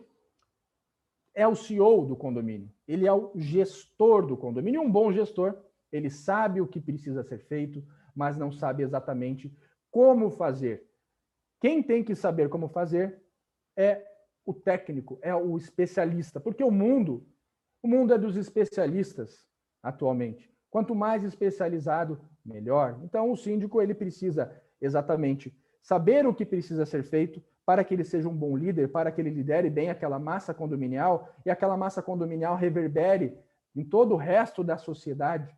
é o CEO do condomínio. Ele é o gestor do condomínio. Um bom gestor, ele sabe o que precisa ser feito, mas não sabe exatamente como fazer. Quem tem que saber como fazer é o técnico, é o especialista, porque o mundo é dos especialistas atualmente. Quanto mais especializado, melhor. Então, o síndico ele precisa exatamente saber o que precisa ser feito para que ele seja um bom líder, para que ele lidere bem aquela massa condominial e aquela massa condominial reverbere em todo o resto da sociedade.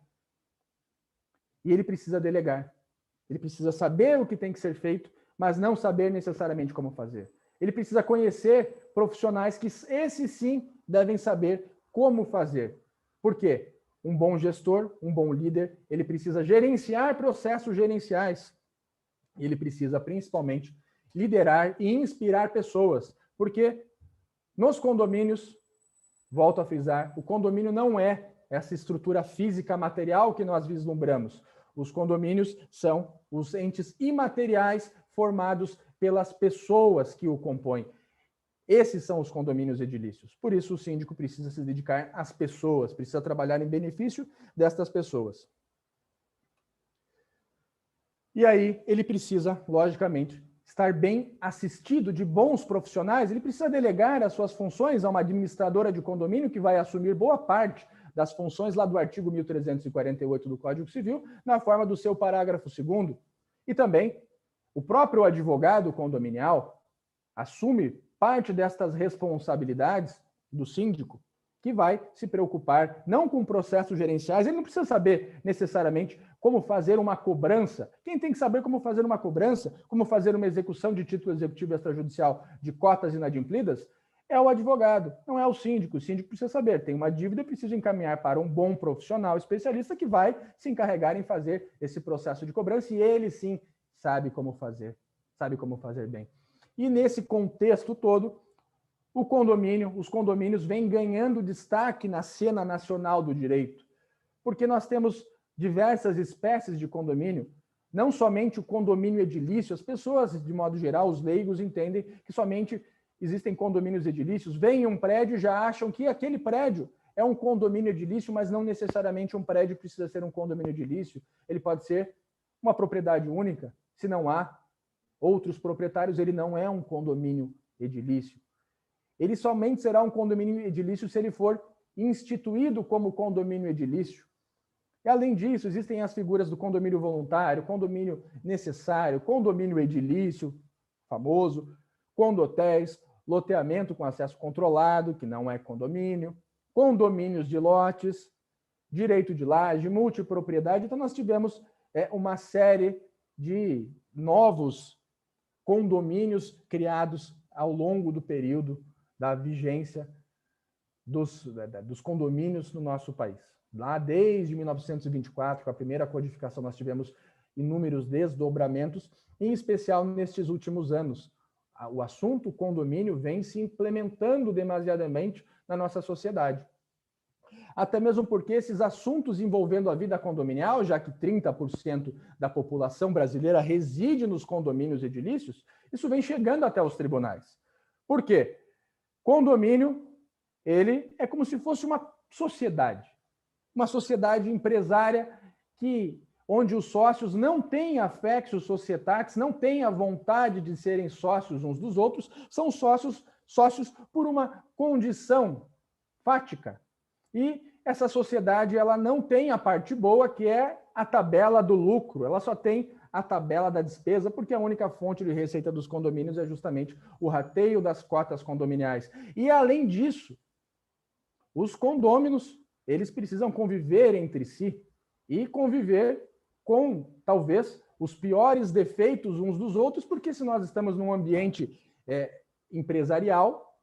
E ele precisa delegar. Ele precisa saber o que tem que ser feito, mas não saber necessariamente como fazer. Ele precisa conhecer profissionais que, esses sim, devem saber como fazer. Por quê? Um bom gestor, um bom líder, ele precisa gerenciar processos gerenciais. Ele precisa, principalmente, liderar e inspirar pessoas. Porque nos condomínios, volto a frisar, o condomínio não é essa estrutura física material que nós vislumbramos. Os condomínios são os entes imateriais formados pelas pessoas que o compõem. Esses são os condomínios edilícios. Por isso, o síndico precisa se dedicar às pessoas, precisa trabalhar em benefício destas pessoas. E aí, ele precisa, logicamente, estar bem assistido de bons profissionais, ele precisa delegar as suas funções a uma administradora de condomínio que vai assumir boa parte das funções lá do artigo 1348 do Código Civil, na forma do seu parágrafo 2º. E também, o próprio advogado condominial assume parte destas responsabilidades do síndico, que vai se preocupar não com processos gerenciais, ele não precisa saber necessariamente como fazer uma cobrança. Quem tem que saber como fazer uma cobrança, como fazer uma execução de título executivo extrajudicial de cotas inadimplidas, é o advogado, não é o síndico. O síndico precisa saber, tem uma dívida, precisa encaminhar para um bom profissional especialista que vai se encarregar em fazer esse processo de cobrança, e ele sim sabe como fazer bem. E nesse contexto todo, os condomínios vêm ganhando destaque na cena nacional do direito, porque nós temos diversas espécies de condomínio, não somente o condomínio edilício. As pessoas, de modo geral, os leigos, entendem que somente existem condomínios edilícios, veem um prédio e já acham que aquele prédio é um condomínio edilício, mas não necessariamente um prédio precisa ser um condomínio edilício. Ele pode ser uma propriedade única. Se não há outros proprietários, ele não é um condomínio edilício. Ele somente será um condomínio edilício se ele for instituído como condomínio edilício. E, além disso, existem as figuras do condomínio voluntário, condomínio necessário, condomínio edilício, famoso, condotéis, loteamento com acesso controlado, que não é condomínio, condomínios de lotes, direito de laje, multipropriedade. Então, nós tivemos uma série de novos condomínios criados ao longo do período da vigência dos condomínios no nosso país. Lá desde 1924, com a primeira codificação, nós tivemos inúmeros desdobramentos, em especial nestes últimos anos. O assunto condomínio vem se implementando demasiadamente na nossa sociedade. Até mesmo porque esses assuntos envolvendo a vida condominial, já que 30% da população brasileira reside nos condomínios edilícios, isso vem chegando até os tribunais. Por quê? Condomínio, ele é como se fosse uma sociedade. Uma sociedade empresária onde os sócios não têm affectio societatis, não têm a vontade de serem sócios uns dos outros, são sócios por uma condição fática. E essa sociedade ela não tem a parte boa, que é a tabela do lucro, ela só tem a tabela da despesa, porque a única fonte de receita dos condomínios é justamente o rateio das cotas condominiais. E, além disso, os condôminos, eles precisam conviver entre si e conviver com, talvez, os piores defeitos uns dos outros, porque se nós estamos num ambiente empresarial,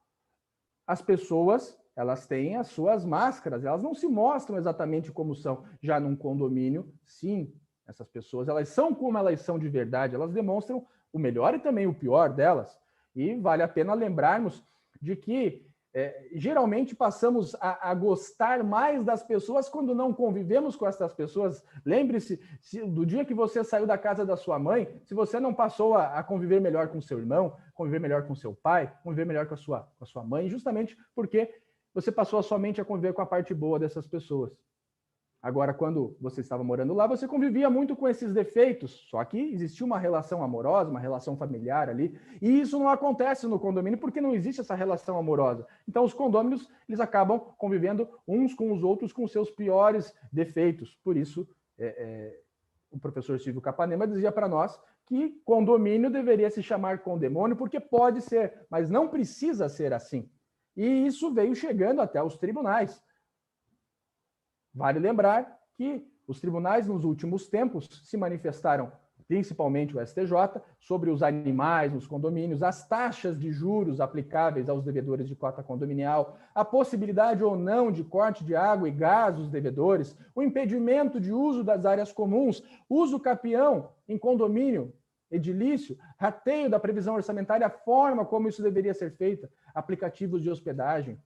as pessoas elas têm as suas máscaras, elas não se mostram exatamente como são. Já num condomínio, sim, essas pessoas elas são como elas são de verdade, elas demonstram o melhor e também o pior delas. E vale a pena lembrarmos de que geralmente passamos a gostar mais das pessoas quando não convivemos com essas pessoas. Lembre-se do dia que você saiu da casa da sua mãe, se você não passou a conviver melhor com seu irmão, conviver melhor com seu pai, conviver melhor com a sua mãe, justamente porque você passou somente a conviver com a parte boa dessas pessoas. Agora, quando você estava morando lá, você convivia muito com esses defeitos, só que existia uma relação amorosa, uma relação familiar ali, e isso não acontece no condomínio porque não existe essa relação amorosa. Então, os condôminos, eles acabam convivendo uns com os outros com seus piores defeitos. Por isso, o professor Silvio Capanema dizia para nós que condomínio deveria se chamar condemônio, porque pode ser, mas não precisa ser assim. E isso veio chegando até os tribunais. Vale lembrar que os tribunais, nos últimos tempos, se manifestaram, principalmente o STJ, sobre os animais nos condomínios, as taxas de juros aplicáveis aos devedores de cota condominial, a possibilidade ou não de corte de água e gás dos devedores, o impedimento de uso das áreas comuns, uso capião em condomínio edilício, rateio da previsão orçamentária, a forma como isso deveria ser feito, aplicativos de hospedagem.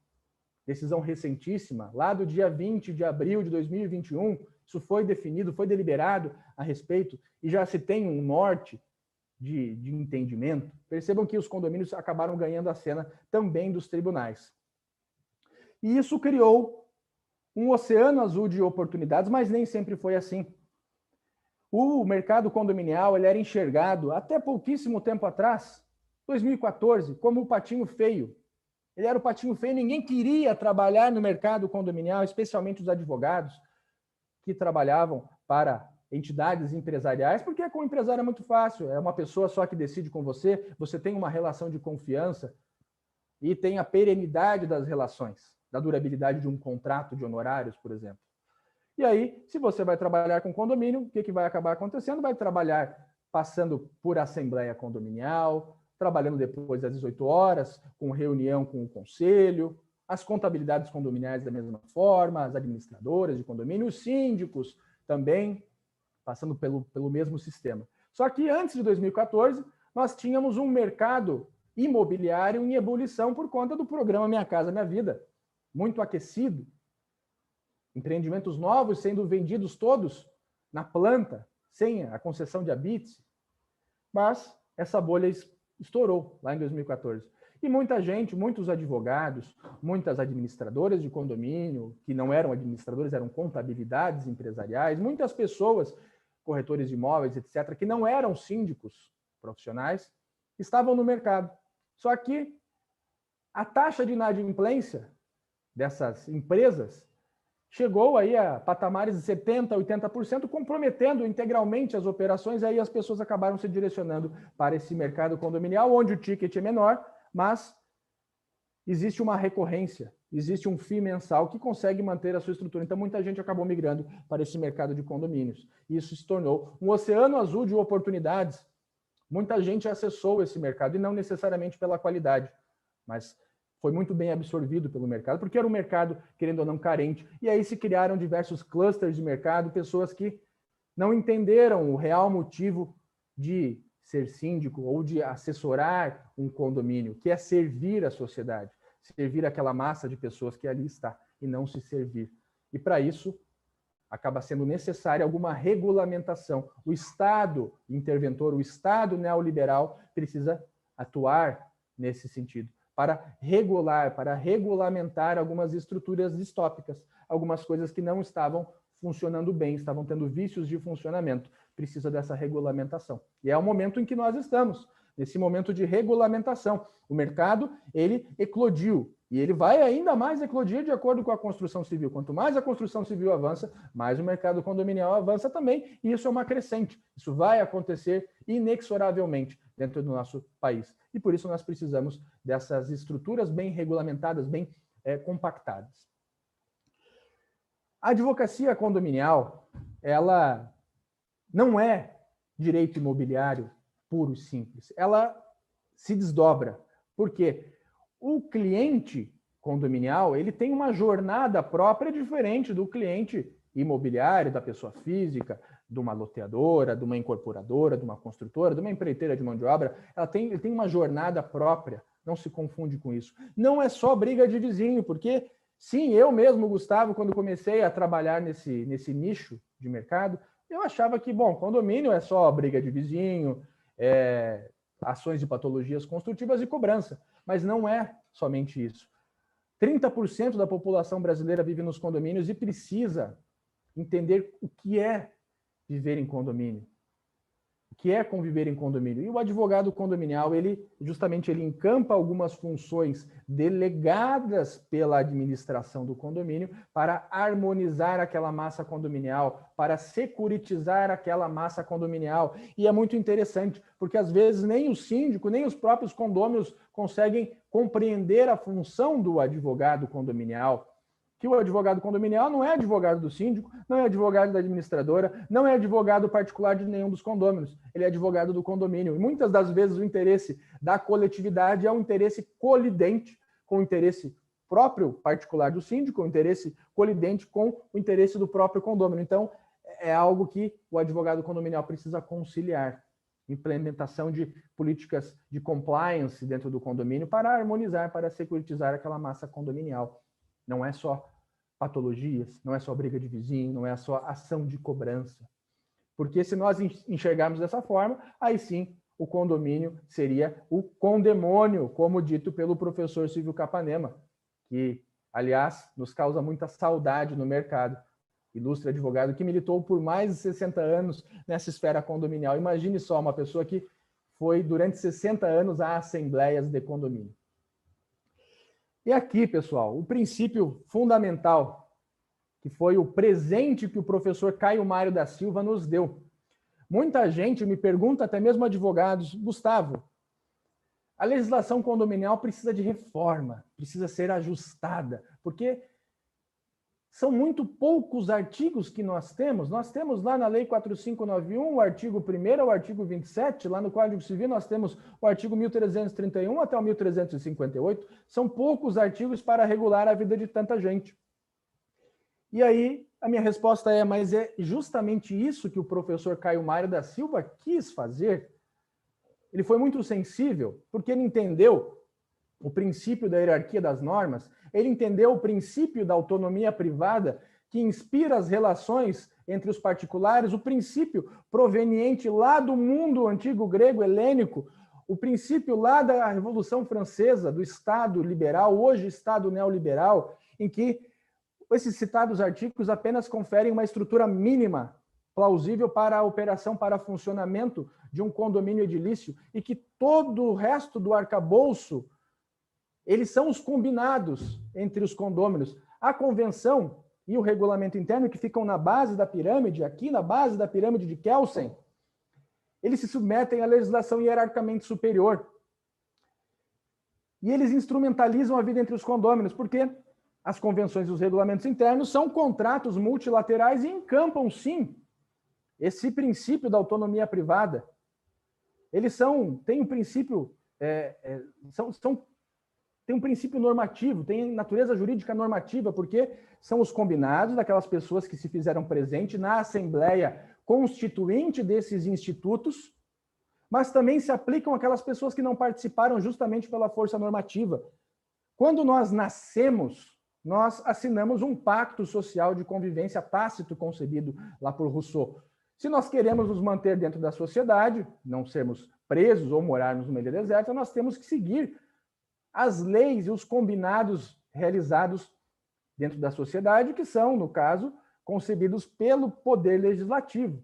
Decisão recentíssima, lá do dia 20 de abril de 2021, isso foi definido, foi deliberado a respeito, e já se tem um norte de entendimento. Percebam que os condomínios acabaram ganhando a cena também dos tribunais. E isso criou um oceano azul de oportunidades, mas nem sempre foi assim. O mercado condominial ele era enxergado, até pouquíssimo tempo atrás, 2014, como o patinho feio. Ele era o patinho feio, ninguém queria trabalhar no mercado condominial, especialmente os advogados que trabalhavam para entidades empresariais, porque com o empresário é muito fácil, é uma pessoa só que decide com você, você tem uma relação de confiança e tem a perenidade das relações, da durabilidade de um contrato de honorários, por exemplo. E aí, se você vai trabalhar com condomínio, o que vai acabar acontecendo? Vai trabalhar passando por assembleia condominial, trabalhando depois das 18 horas, com reunião com o conselho, as contabilidades condominiais da mesma forma, as administradoras de condomínio, os síndicos também, passando pelo mesmo sistema. Só que antes de 2014, nós tínhamos um mercado imobiliário em ebulição por conta do programa Minha Casa Minha Vida, muito aquecido, empreendimentos novos sendo vendidos todos na planta, sem a concessão de habite, mas essa bolha estourou lá em 2014. E muita gente, muitos advogados, muitas administradoras de condomínio, que não eram administradores, eram contabilidades empresariais, muitas pessoas, corretores de imóveis, etc., que não eram síndicos profissionais, estavam no mercado. Só que a taxa de inadimplência dessas empresas chegou aí a patamares de 70%, 80%, comprometendo integralmente as operações, aí as pessoas acabaram se direcionando para esse mercado condominial, onde o ticket é menor, mas existe uma recorrência, existe um FII mensal que consegue manter a sua estrutura. Então, muita gente acabou migrando para esse mercado de condomínios. E isso se tornou um oceano azul de oportunidades. Muita gente acessou esse mercado, e não necessariamente pela qualidade, mas foi muito bem absorvido pelo mercado, porque era um mercado, querendo ou não, carente. E aí se criaram diversos clusters de mercado, pessoas que não entenderam o real motivo de ser síndico ou de assessorar um condomínio, que é servir a sociedade, servir aquela massa de pessoas que ali está, e não se servir. E para isso, acaba sendo necessária alguma regulamentação. O Estado interventor, o Estado neoliberal precisa atuar nesse sentido, para regular, para regulamentar algumas estruturas distópicas, algumas coisas que não estavam funcionando bem, estavam tendo vícios de funcionamento. Precisa dessa regulamentação. E é o momento em que nós estamos, nesse momento de regulamentação. O mercado, ele eclodiu, e ele vai ainda mais eclodir de acordo com a construção civil. Quanto mais a construção civil avança, mais o mercado condominial avança também, e isso é uma crescente. Isso vai acontecer inexoravelmente dentro do nosso país. E por isso nós precisamos dessas estruturas bem regulamentadas, bem compactadas. A advocacia condominial, ela não é direito imobiliário puro e simples. Ela se desdobra. Por quê? O cliente condominial, ele tem uma jornada própria diferente do cliente imobiliário, da pessoa física, de uma loteadora, de uma incorporadora, de uma construtora, de uma empreiteira de mão de obra. Ele tem uma jornada própria, não se confunde com isso. Não é só briga de vizinho, porque, sim, eu mesmo, Gustavo, quando comecei a trabalhar nesse nicho de mercado, eu achava que, bom, condomínio é só briga de vizinho, ações de patologias construtivas e cobrança. Mas não é somente isso. 30% da população brasileira vive nos condomínios e precisa entender o que é viver em condomínio, o que é conviver em condomínio. E o advogado condominial, ele encampa algumas funções delegadas pela administração do condomínio para harmonizar aquela massa condominial, para securitizar aquela massa condominial. E é muito interessante, porque às vezes nem o síndico, nem os próprios condôminos conseguem compreender a função do advogado condominial. Que o advogado condominial não é advogado do síndico, não é advogado da administradora, não é advogado particular de nenhum dos condôminos. Ele é advogado do condomínio. E muitas das vezes o interesse da coletividade é um interesse colidente com o interesse próprio particular do síndico, um interesse colidente com o interesse do próprio condômino. Então, é algo que o advogado condominial precisa conciliar. Implementação de políticas de compliance dentro do condomínio para harmonizar, para securitizar aquela massa condominial. Não é só patologias, não é só briga de vizinho, não é só ação de cobrança. Porque se nós enxergarmos dessa forma, aí sim o condomínio seria o condemônio, como dito pelo professor Silvio Capanema, que, aliás, nos causa muita saudade no mercado. Ilustre advogado que militou por mais de 60 anos nessa esfera condominial. Imagine só uma pessoa que foi durante 60 anos a assembleias de condomínio. E aqui, pessoal, o princípio fundamental, que foi o presente que o professor Caio Mário da Silva nos deu. Muita gente me pergunta, até mesmo advogados, Gustavo, a legislação condominial precisa de reforma, precisa ser ajustada, porque são muito poucos artigos que nós temos. Nós temos lá na Lei 4591, o artigo 1º, o artigo 27, lá no Código Civil nós temos o artigo 1331 até o 1358. São poucos artigos para regular a vida de tanta gente. E aí, a minha resposta é, mas é justamente isso que o professor Caio Mário da Silva quis fazer? Ele foi muito sensível, porque ele entendeu o princípio da hierarquia das normas, ele entendeu o princípio da autonomia privada que inspira as relações entre os particulares, o princípio proveniente lá do mundo antigo grego helênico, o princípio lá da Revolução Francesa, do Estado liberal, hoje Estado neoliberal, em que esses citados artigos apenas conferem uma estrutura mínima, plausível para a operação, para funcionamento de um condomínio edilício, e que todo o resto do arcabouço eles são os combinados entre os condôminos. A convenção e o regulamento interno, que ficam na base da pirâmide, aqui na base da pirâmide de Kelsen, eles se submetem à legislação hierarquicamente superior. E eles instrumentalizam a vida entre os condôminos, porque as convenções e os regulamentos internos são contratos multilaterais e encampam, sim, esse princípio da autonomia privada. Eles têm um princípio, tem um princípio normativo, tem natureza jurídica normativa, porque são os combinados daquelas pessoas que se fizeram presente na Assembleia Constituinte desses institutos, mas também se aplicam àquelas pessoas que não participaram justamente pela força normativa. Quando nós nascemos, nós assinamos um pacto social de convivência tácito concebido lá por Rousseau. Se nós queremos nos manter dentro da sociedade, não sermos presos ou morarmos numa ilha deserta, nós temos que seguir as leis e os combinados realizados dentro da sociedade, que são, no caso, concebidos pelo poder legislativo.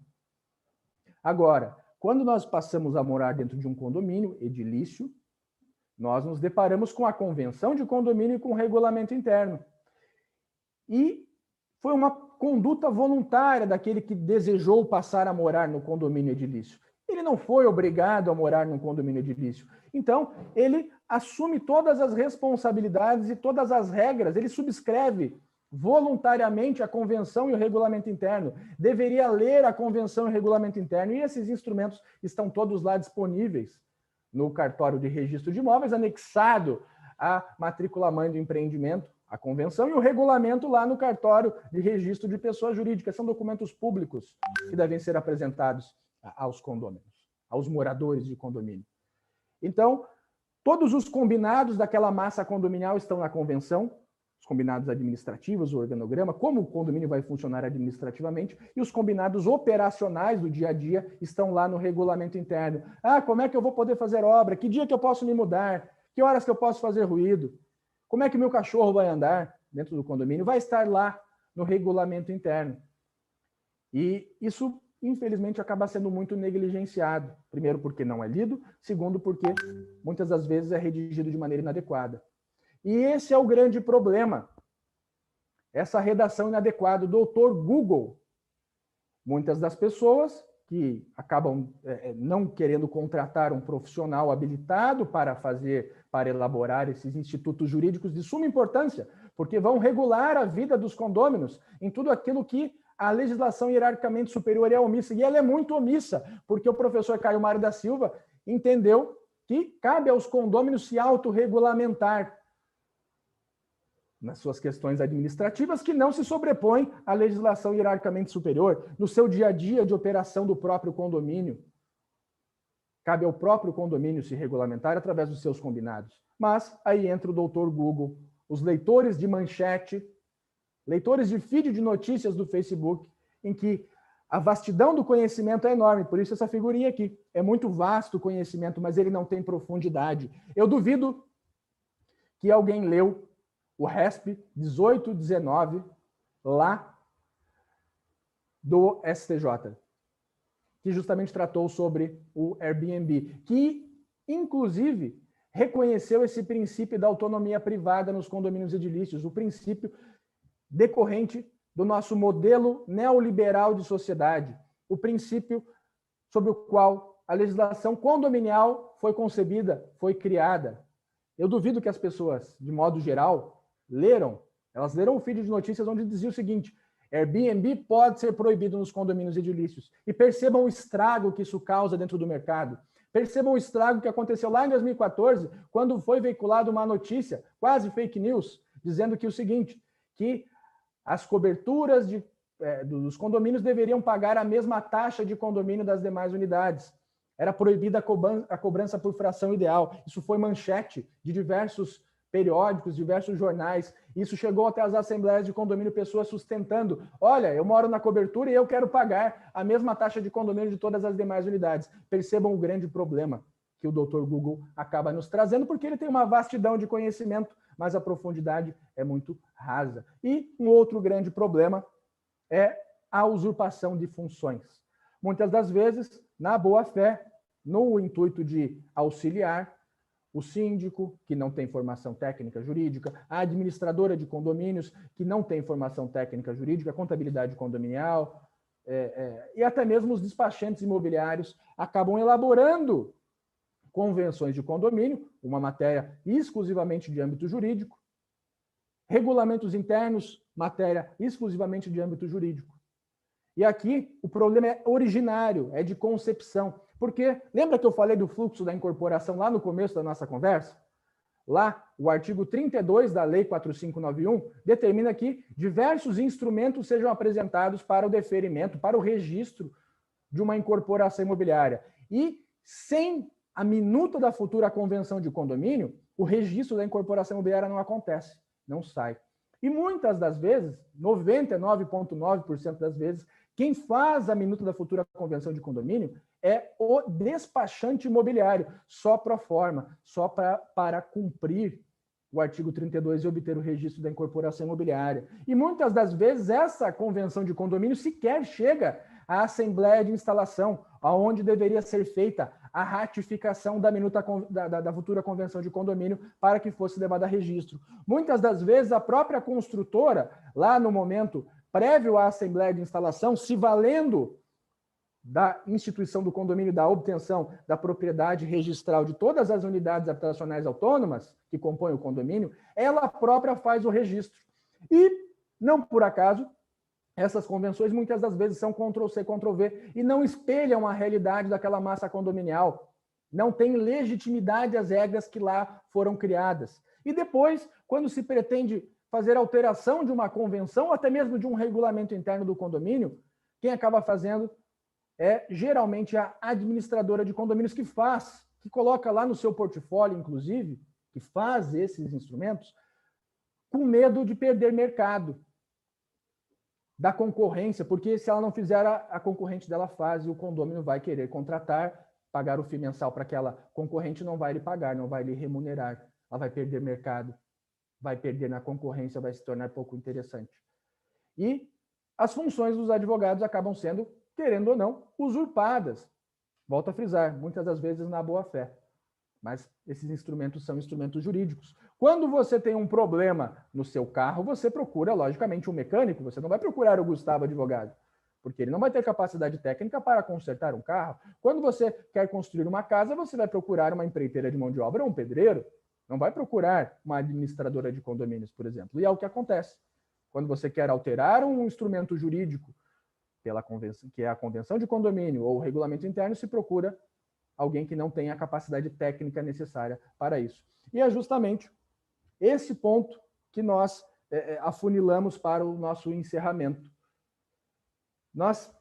Agora, quando nós passamos a morar dentro de um condomínio edilício, nós nos deparamos com a convenção de condomínio e com o regulamento interno. E foi uma conduta voluntária daquele que desejou passar a morar no condomínio edilício. Ele não foi obrigado a morar num condomínio edilício. Então, ele assume todas as responsabilidades e todas as regras, ele subscreve voluntariamente a convenção e o regulamento interno. Deveria ler a convenção e o regulamento interno, e esses instrumentos estão todos lá disponíveis no cartório de registro de imóveis, anexado à matrícula-mãe do empreendimento, a convenção, e o regulamento lá no cartório de registro de pessoas jurídicas. São documentos públicos que devem ser apresentados aos condôminos, aos moradores de condomínio. Então, todos os combinados daquela massa condominial estão na convenção, os combinados administrativos, o organograma, como o condomínio vai funcionar administrativamente, e os combinados operacionais do dia a dia estão lá no regulamento interno. Ah, como é que eu vou poder fazer obra? Que dia que eu posso me mudar? Que horas que eu posso fazer ruído? Como é que meu cachorro vai andar dentro do condomínio? Vai estar lá no regulamento interno. E isso, infelizmente, acaba sendo muito negligenciado. Primeiro, porque não é lido. Segundo, porque muitas das vezes é redigido de maneira inadequada. E esse é o grande problema. Essa redação inadequada. O doutor Google, muitas das pessoas que acabam não querendo contratar um profissional habilitado para elaborar esses institutos jurídicos de suma importância, porque vão regular a vida dos condôminos em tudo aquilo que a legislação hierarquicamente superior é omissa. E ela é muito omissa, porque o professor Caio Mário da Silva entendeu que cabe aos condôminos se autorregulamentar nas suas questões administrativas, que não se sobrepõem à legislação hierarquicamente superior, no seu dia a dia de operação do próprio condomínio. Cabe ao próprio condomínio se regulamentar através dos seus combinados. Mas aí entra o doutor Google, os leitores de manchete, leitores de feed de notícias do Facebook, em que a vastidão do conhecimento é enorme, por isso essa figurinha aqui. É muito vasto o conhecimento, mas ele não tem profundidade. Eu duvido que alguém leu o RESP 1819, lá do STJ, que justamente tratou sobre o Airbnb, que, inclusive, reconheceu esse princípio da autonomia privada nos condomínios edilícios, o princípio decorrente do nosso modelo neoliberal de sociedade, o princípio sobre o qual a legislação condominial foi concebida, foi criada. Eu duvido que as pessoas, de modo geral, elas leram o feed de notícias onde dizia o seguinte: Airbnb pode ser proibido nos condomínios edilícios. E percebam o estrago que isso causa dentro do mercado. Percebam o estrago que aconteceu lá em 2014, quando foi veiculada uma notícia, quase fake news, dizendo que o seguinte, que as coberturas dos condomínios deveriam pagar a mesma taxa de condomínio das demais unidades. Era proibida a cobrança por fração ideal. Isso foi manchete de diversos periódicos, diversos jornais. Isso chegou até as assembleias de condomínio, pessoas sustentando: olha, eu moro na cobertura e eu quero pagar a mesma taxa de condomínio de todas as demais unidades. Percebam o grande problema que o Dr. Google acaba nos trazendo, porque ele tem uma vastidão de conhecimento, mas a profundidade é muito rasa. E um outro grande problema é a usurpação de funções. Muitas das vezes, na boa-fé, no intuito de auxiliar, o síndico, que não tem formação técnica jurídica, a administradora de condomínios, que não tem formação técnica jurídica, contabilidade condominial, e até mesmo os despachantes imobiliários acabam elaborando convenções de condomínio, uma matéria exclusivamente de âmbito jurídico, regulamentos internos, matéria exclusivamente de âmbito jurídico. E aqui o problema é originário, é de concepção. Porque, lembra que eu falei do fluxo da incorporação lá no começo da nossa conversa? Lá, o artigo 32 da Lei 4591 determina que diversos instrumentos sejam apresentados para o deferimento, para o registro de uma incorporação imobiliária. E, sem a minuta da futura convenção de condomínio, o registro da incorporação imobiliária não acontece, não sai. E muitas das vezes, 99,9% das vezes, quem faz a minuta da futura convenção de condomínio é o despachante imobiliário, só pro forma, só para cumprir o artigo 32 e obter o registro da incorporação imobiliária. E muitas das vezes essa convenção de condomínio sequer chega à Assembleia de Instalação, aonde deveria ser feita a ratificação da minuta da futura convenção de condomínio para que fosse levada a registro. Muitas das vezes a própria construtora, lá no momento prévio à Assembleia de Instalação, se valendo da instituição do condomínio, da obtenção da propriedade registral de todas as unidades habitacionais autônomas que compõem o condomínio, ela própria faz o registro. E, não por acaso, essas convenções muitas das vezes são Ctrl+C, Ctrl+V e não espelham a realidade daquela massa condominial. Não tem legitimidade às regras que lá foram criadas. E depois, quando se pretende fazer alteração de uma convenção, ou até mesmo de um regulamento interno do condomínio, quem acaba fazendo é geralmente a administradora de condomínios que coloca lá no seu portfólio, inclusive, que faz esses instrumentos, com medo de perder mercado, da concorrência, porque se ela não fizer, a concorrente dela faz e o condomínio vai querer contratar, pagar o FII mensal para aquela concorrente, não vai lhe pagar, não vai lhe remunerar, ela vai perder mercado, vai perder na concorrência, vai se tornar pouco interessante. E as funções dos advogados acabam sendo, querendo ou não, usurpadas. Volto a frisar, muitas das vezes na boa-fé. Mas esses instrumentos são instrumentos jurídicos. Quando você tem um problema no seu carro, você procura, logicamente, um mecânico, você não vai procurar o Gustavo advogado, porque ele não vai ter capacidade técnica para consertar um carro. Quando você quer construir uma casa, você vai procurar uma empreiteira de mão de obra ou um pedreiro, não vai procurar uma administradora de condomínios, por exemplo. E é o que acontece. Quando você quer alterar um instrumento jurídico, pela convenção, que é a convenção de condomínio ou o regulamento interno, se procura alguém que não tenha a capacidade técnica necessária para isso. E é justamente esse ponto que nós afunilamos para o nosso encerramento. Nós,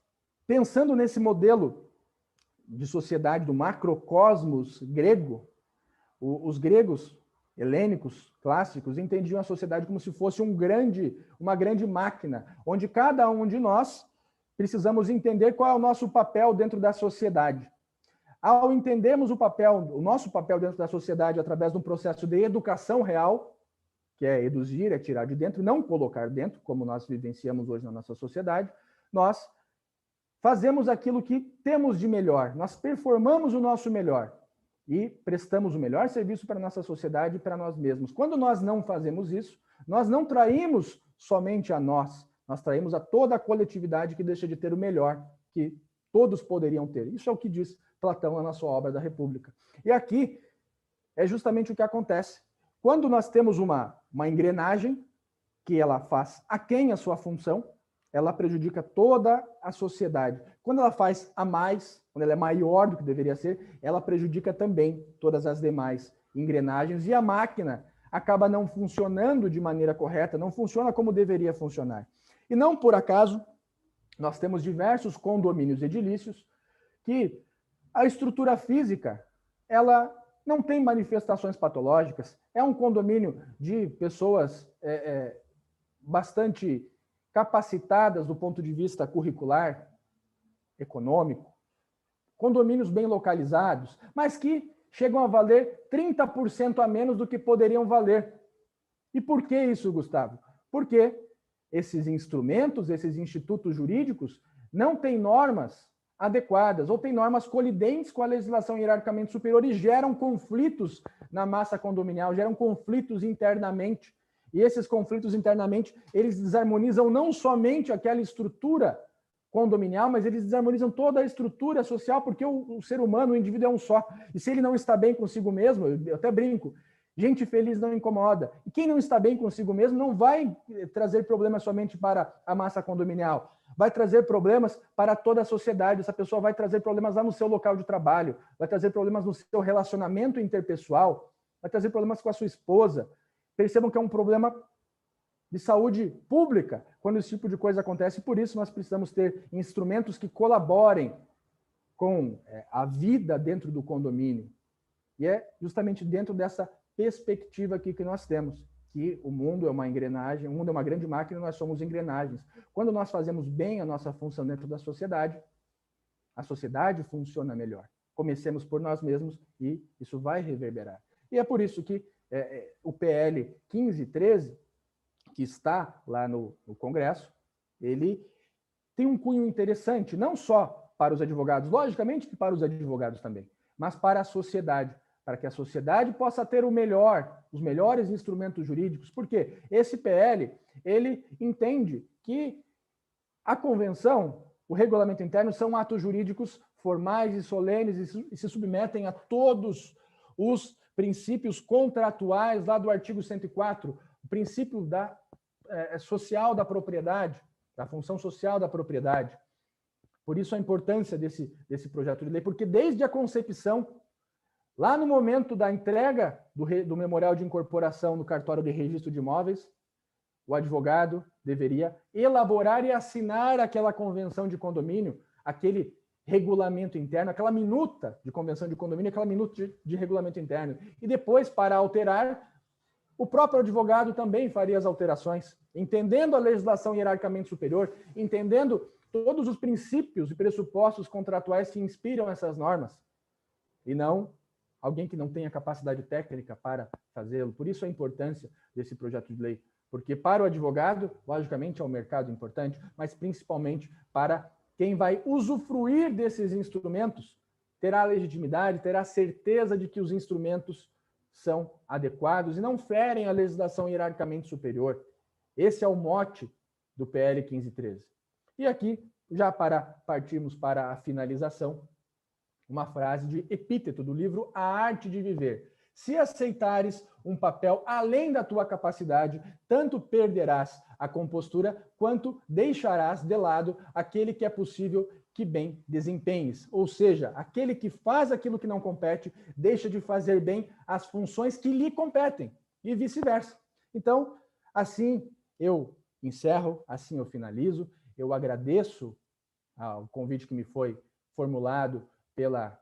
pensando nesse modelo de sociedade do macrocosmos grego, os gregos helênicos clássicos entendiam a sociedade como se fosse uma grande máquina, onde cada um de nós precisamos entender qual é o nosso papel dentro da sociedade. Ao entendermos o nosso papel dentro da sociedade através de um processo de educação real, que é eduzir, é tirar de dentro, não colocar dentro, como nós vivenciamos hoje na nossa sociedade, nós fazemos aquilo que temos de melhor, nós performamos o nosso melhor e prestamos o melhor serviço para a nossa sociedade e para nós mesmos. Quando nós não fazemos isso, nós não traímos somente a nós traímos a toda a coletividade que deixa de ter o melhor que todos poderiam ter. Isso é o que diz Platão na sua obra da República. E aqui é justamente o que acontece. Quando nós temos uma engrenagem que ela faz aquém a sua função, ela prejudica toda a sociedade. Quando ela faz a mais, quando ela é maior do que deveria ser, ela prejudica também todas as demais engrenagens e a máquina acaba não funcionando de maneira correta, não funciona como deveria funcionar. E não por acaso, nós temos diversos condomínios edilícios que a estrutura física, ela não tem manifestações patológicas, é um condomínio de pessoas bastante capacitadas do ponto de vista curricular, econômico, condomínios bem localizados, mas que chegam a valer 30% a menos do que poderiam valer. E por que isso, Gustavo? Porque esses instrumentos, esses institutos jurídicos, não têm normas adequadas ou têm normas colidentes com a legislação hierarquicamente superior e geram conflitos na massa condominial, geram conflitos internamente. E esses conflitos internamente, eles desarmonizam não somente aquela estrutura condominial, mas eles desarmonizam toda a estrutura social, porque o ser humano, o indivíduo é um só. E se ele não está bem consigo mesmo, eu até brinco, gente feliz não incomoda. E quem não está bem consigo mesmo não vai trazer problemas somente para a massa condominial, vai trazer problemas para toda a sociedade. Essa pessoa vai trazer problemas lá no seu local de trabalho, vai trazer problemas no seu relacionamento interpessoal, vai trazer problemas com a sua esposa. Percebam que é um problema de saúde pública quando esse tipo de coisa acontece. Por isso, nós precisamos ter instrumentos que colaborem com a vida dentro do condomínio. E é justamente dentro dessa perspectiva aqui que nós temos, que o mundo é uma engrenagem, o mundo é uma grande máquina e nós somos engrenagens. Quando nós fazemos bem a nossa função dentro da sociedade, a sociedade funciona melhor. Comecemos por nós mesmos e isso vai reverberar. E é por isso que o PL 1513, que está lá no Congresso, ele tem um cunho interessante, não só para os advogados, logicamente que para os advogados também, mas para a sociedade, para que a sociedade possa ter os melhores instrumentos jurídicos, porque esse PL, ele entende que a convenção, o regulamento interno, são atos jurídicos formais e solenes e se submetem a todos os princípios contratuais lá do artigo 104, o princípio social da propriedade, da função social da propriedade. Por isso a importância desse projeto de lei, porque desde a concepção, lá no momento da entrega do memorial de incorporação no cartório de registro de imóveis, o advogado deveria elaborar e assinar aquela convenção de condomínio, aquele regulamento interno, aquela minuta de convenção de condomínio, aquela minuta de regulamento interno. E depois, para alterar, o próprio advogado também faria as alterações, entendendo a legislação hierarquicamente superior, entendendo todos os princípios e pressupostos contratuais que inspiram essas normas, e não alguém que não tenha capacidade técnica para fazê-lo. Por isso a importância desse projeto de lei, porque para o advogado, logicamente, é um mercado importante, mas principalmente para quem vai usufruir desses instrumentos, terá legitimidade, terá certeza de que os instrumentos são adequados e não ferem a legislação hierarquicamente superior. Esse é o mote do PL 1513. E aqui, já para partirmos para a finalização, uma frase de Epíteto, do livro A Arte de Viver. Se aceitares um papel além da tua capacidade, tanto perderás a compostura, quanto deixarás de lado aquele que é possível que bem desempenhes. Ou seja, aquele que faz aquilo que não compete, deixa de fazer bem as funções que lhe competem, e vice-versa. Então, assim eu encerro, assim eu finalizo. Eu agradeço ao convite que me foi formulado pela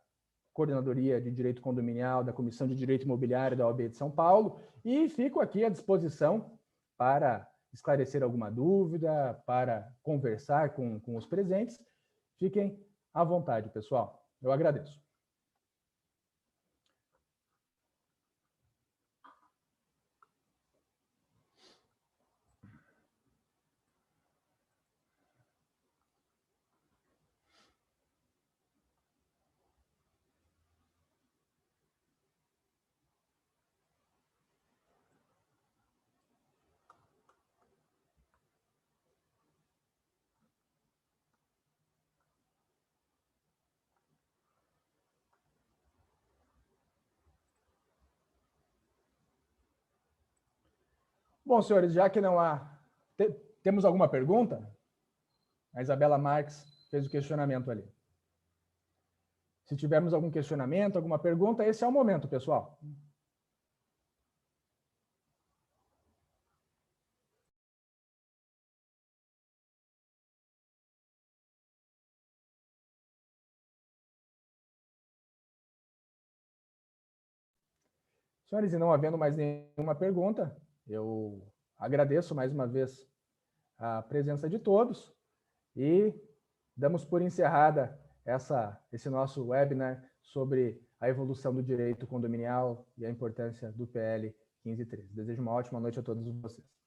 Coordenadoria de Direito Condominial, da Comissão de Direito Imobiliário da OAB de São Paulo, e fico aqui à disposição para esclarecer alguma dúvida, para conversar com os presentes. Fiquem à vontade, pessoal. Eu agradeço. Bom, senhores, já que não há... Temos alguma pergunta? A Isabela Marques fez o questionamento ali. Se tivermos algum questionamento, alguma pergunta, esse é o momento, pessoal. Senhores, e não havendo mais nenhuma pergunta, eu agradeço mais uma vez a presença de todos e damos por encerrada esse nosso webinar sobre a evolução do direito condominial e a importância do PL 1513. Desejo uma ótima noite a todos vocês.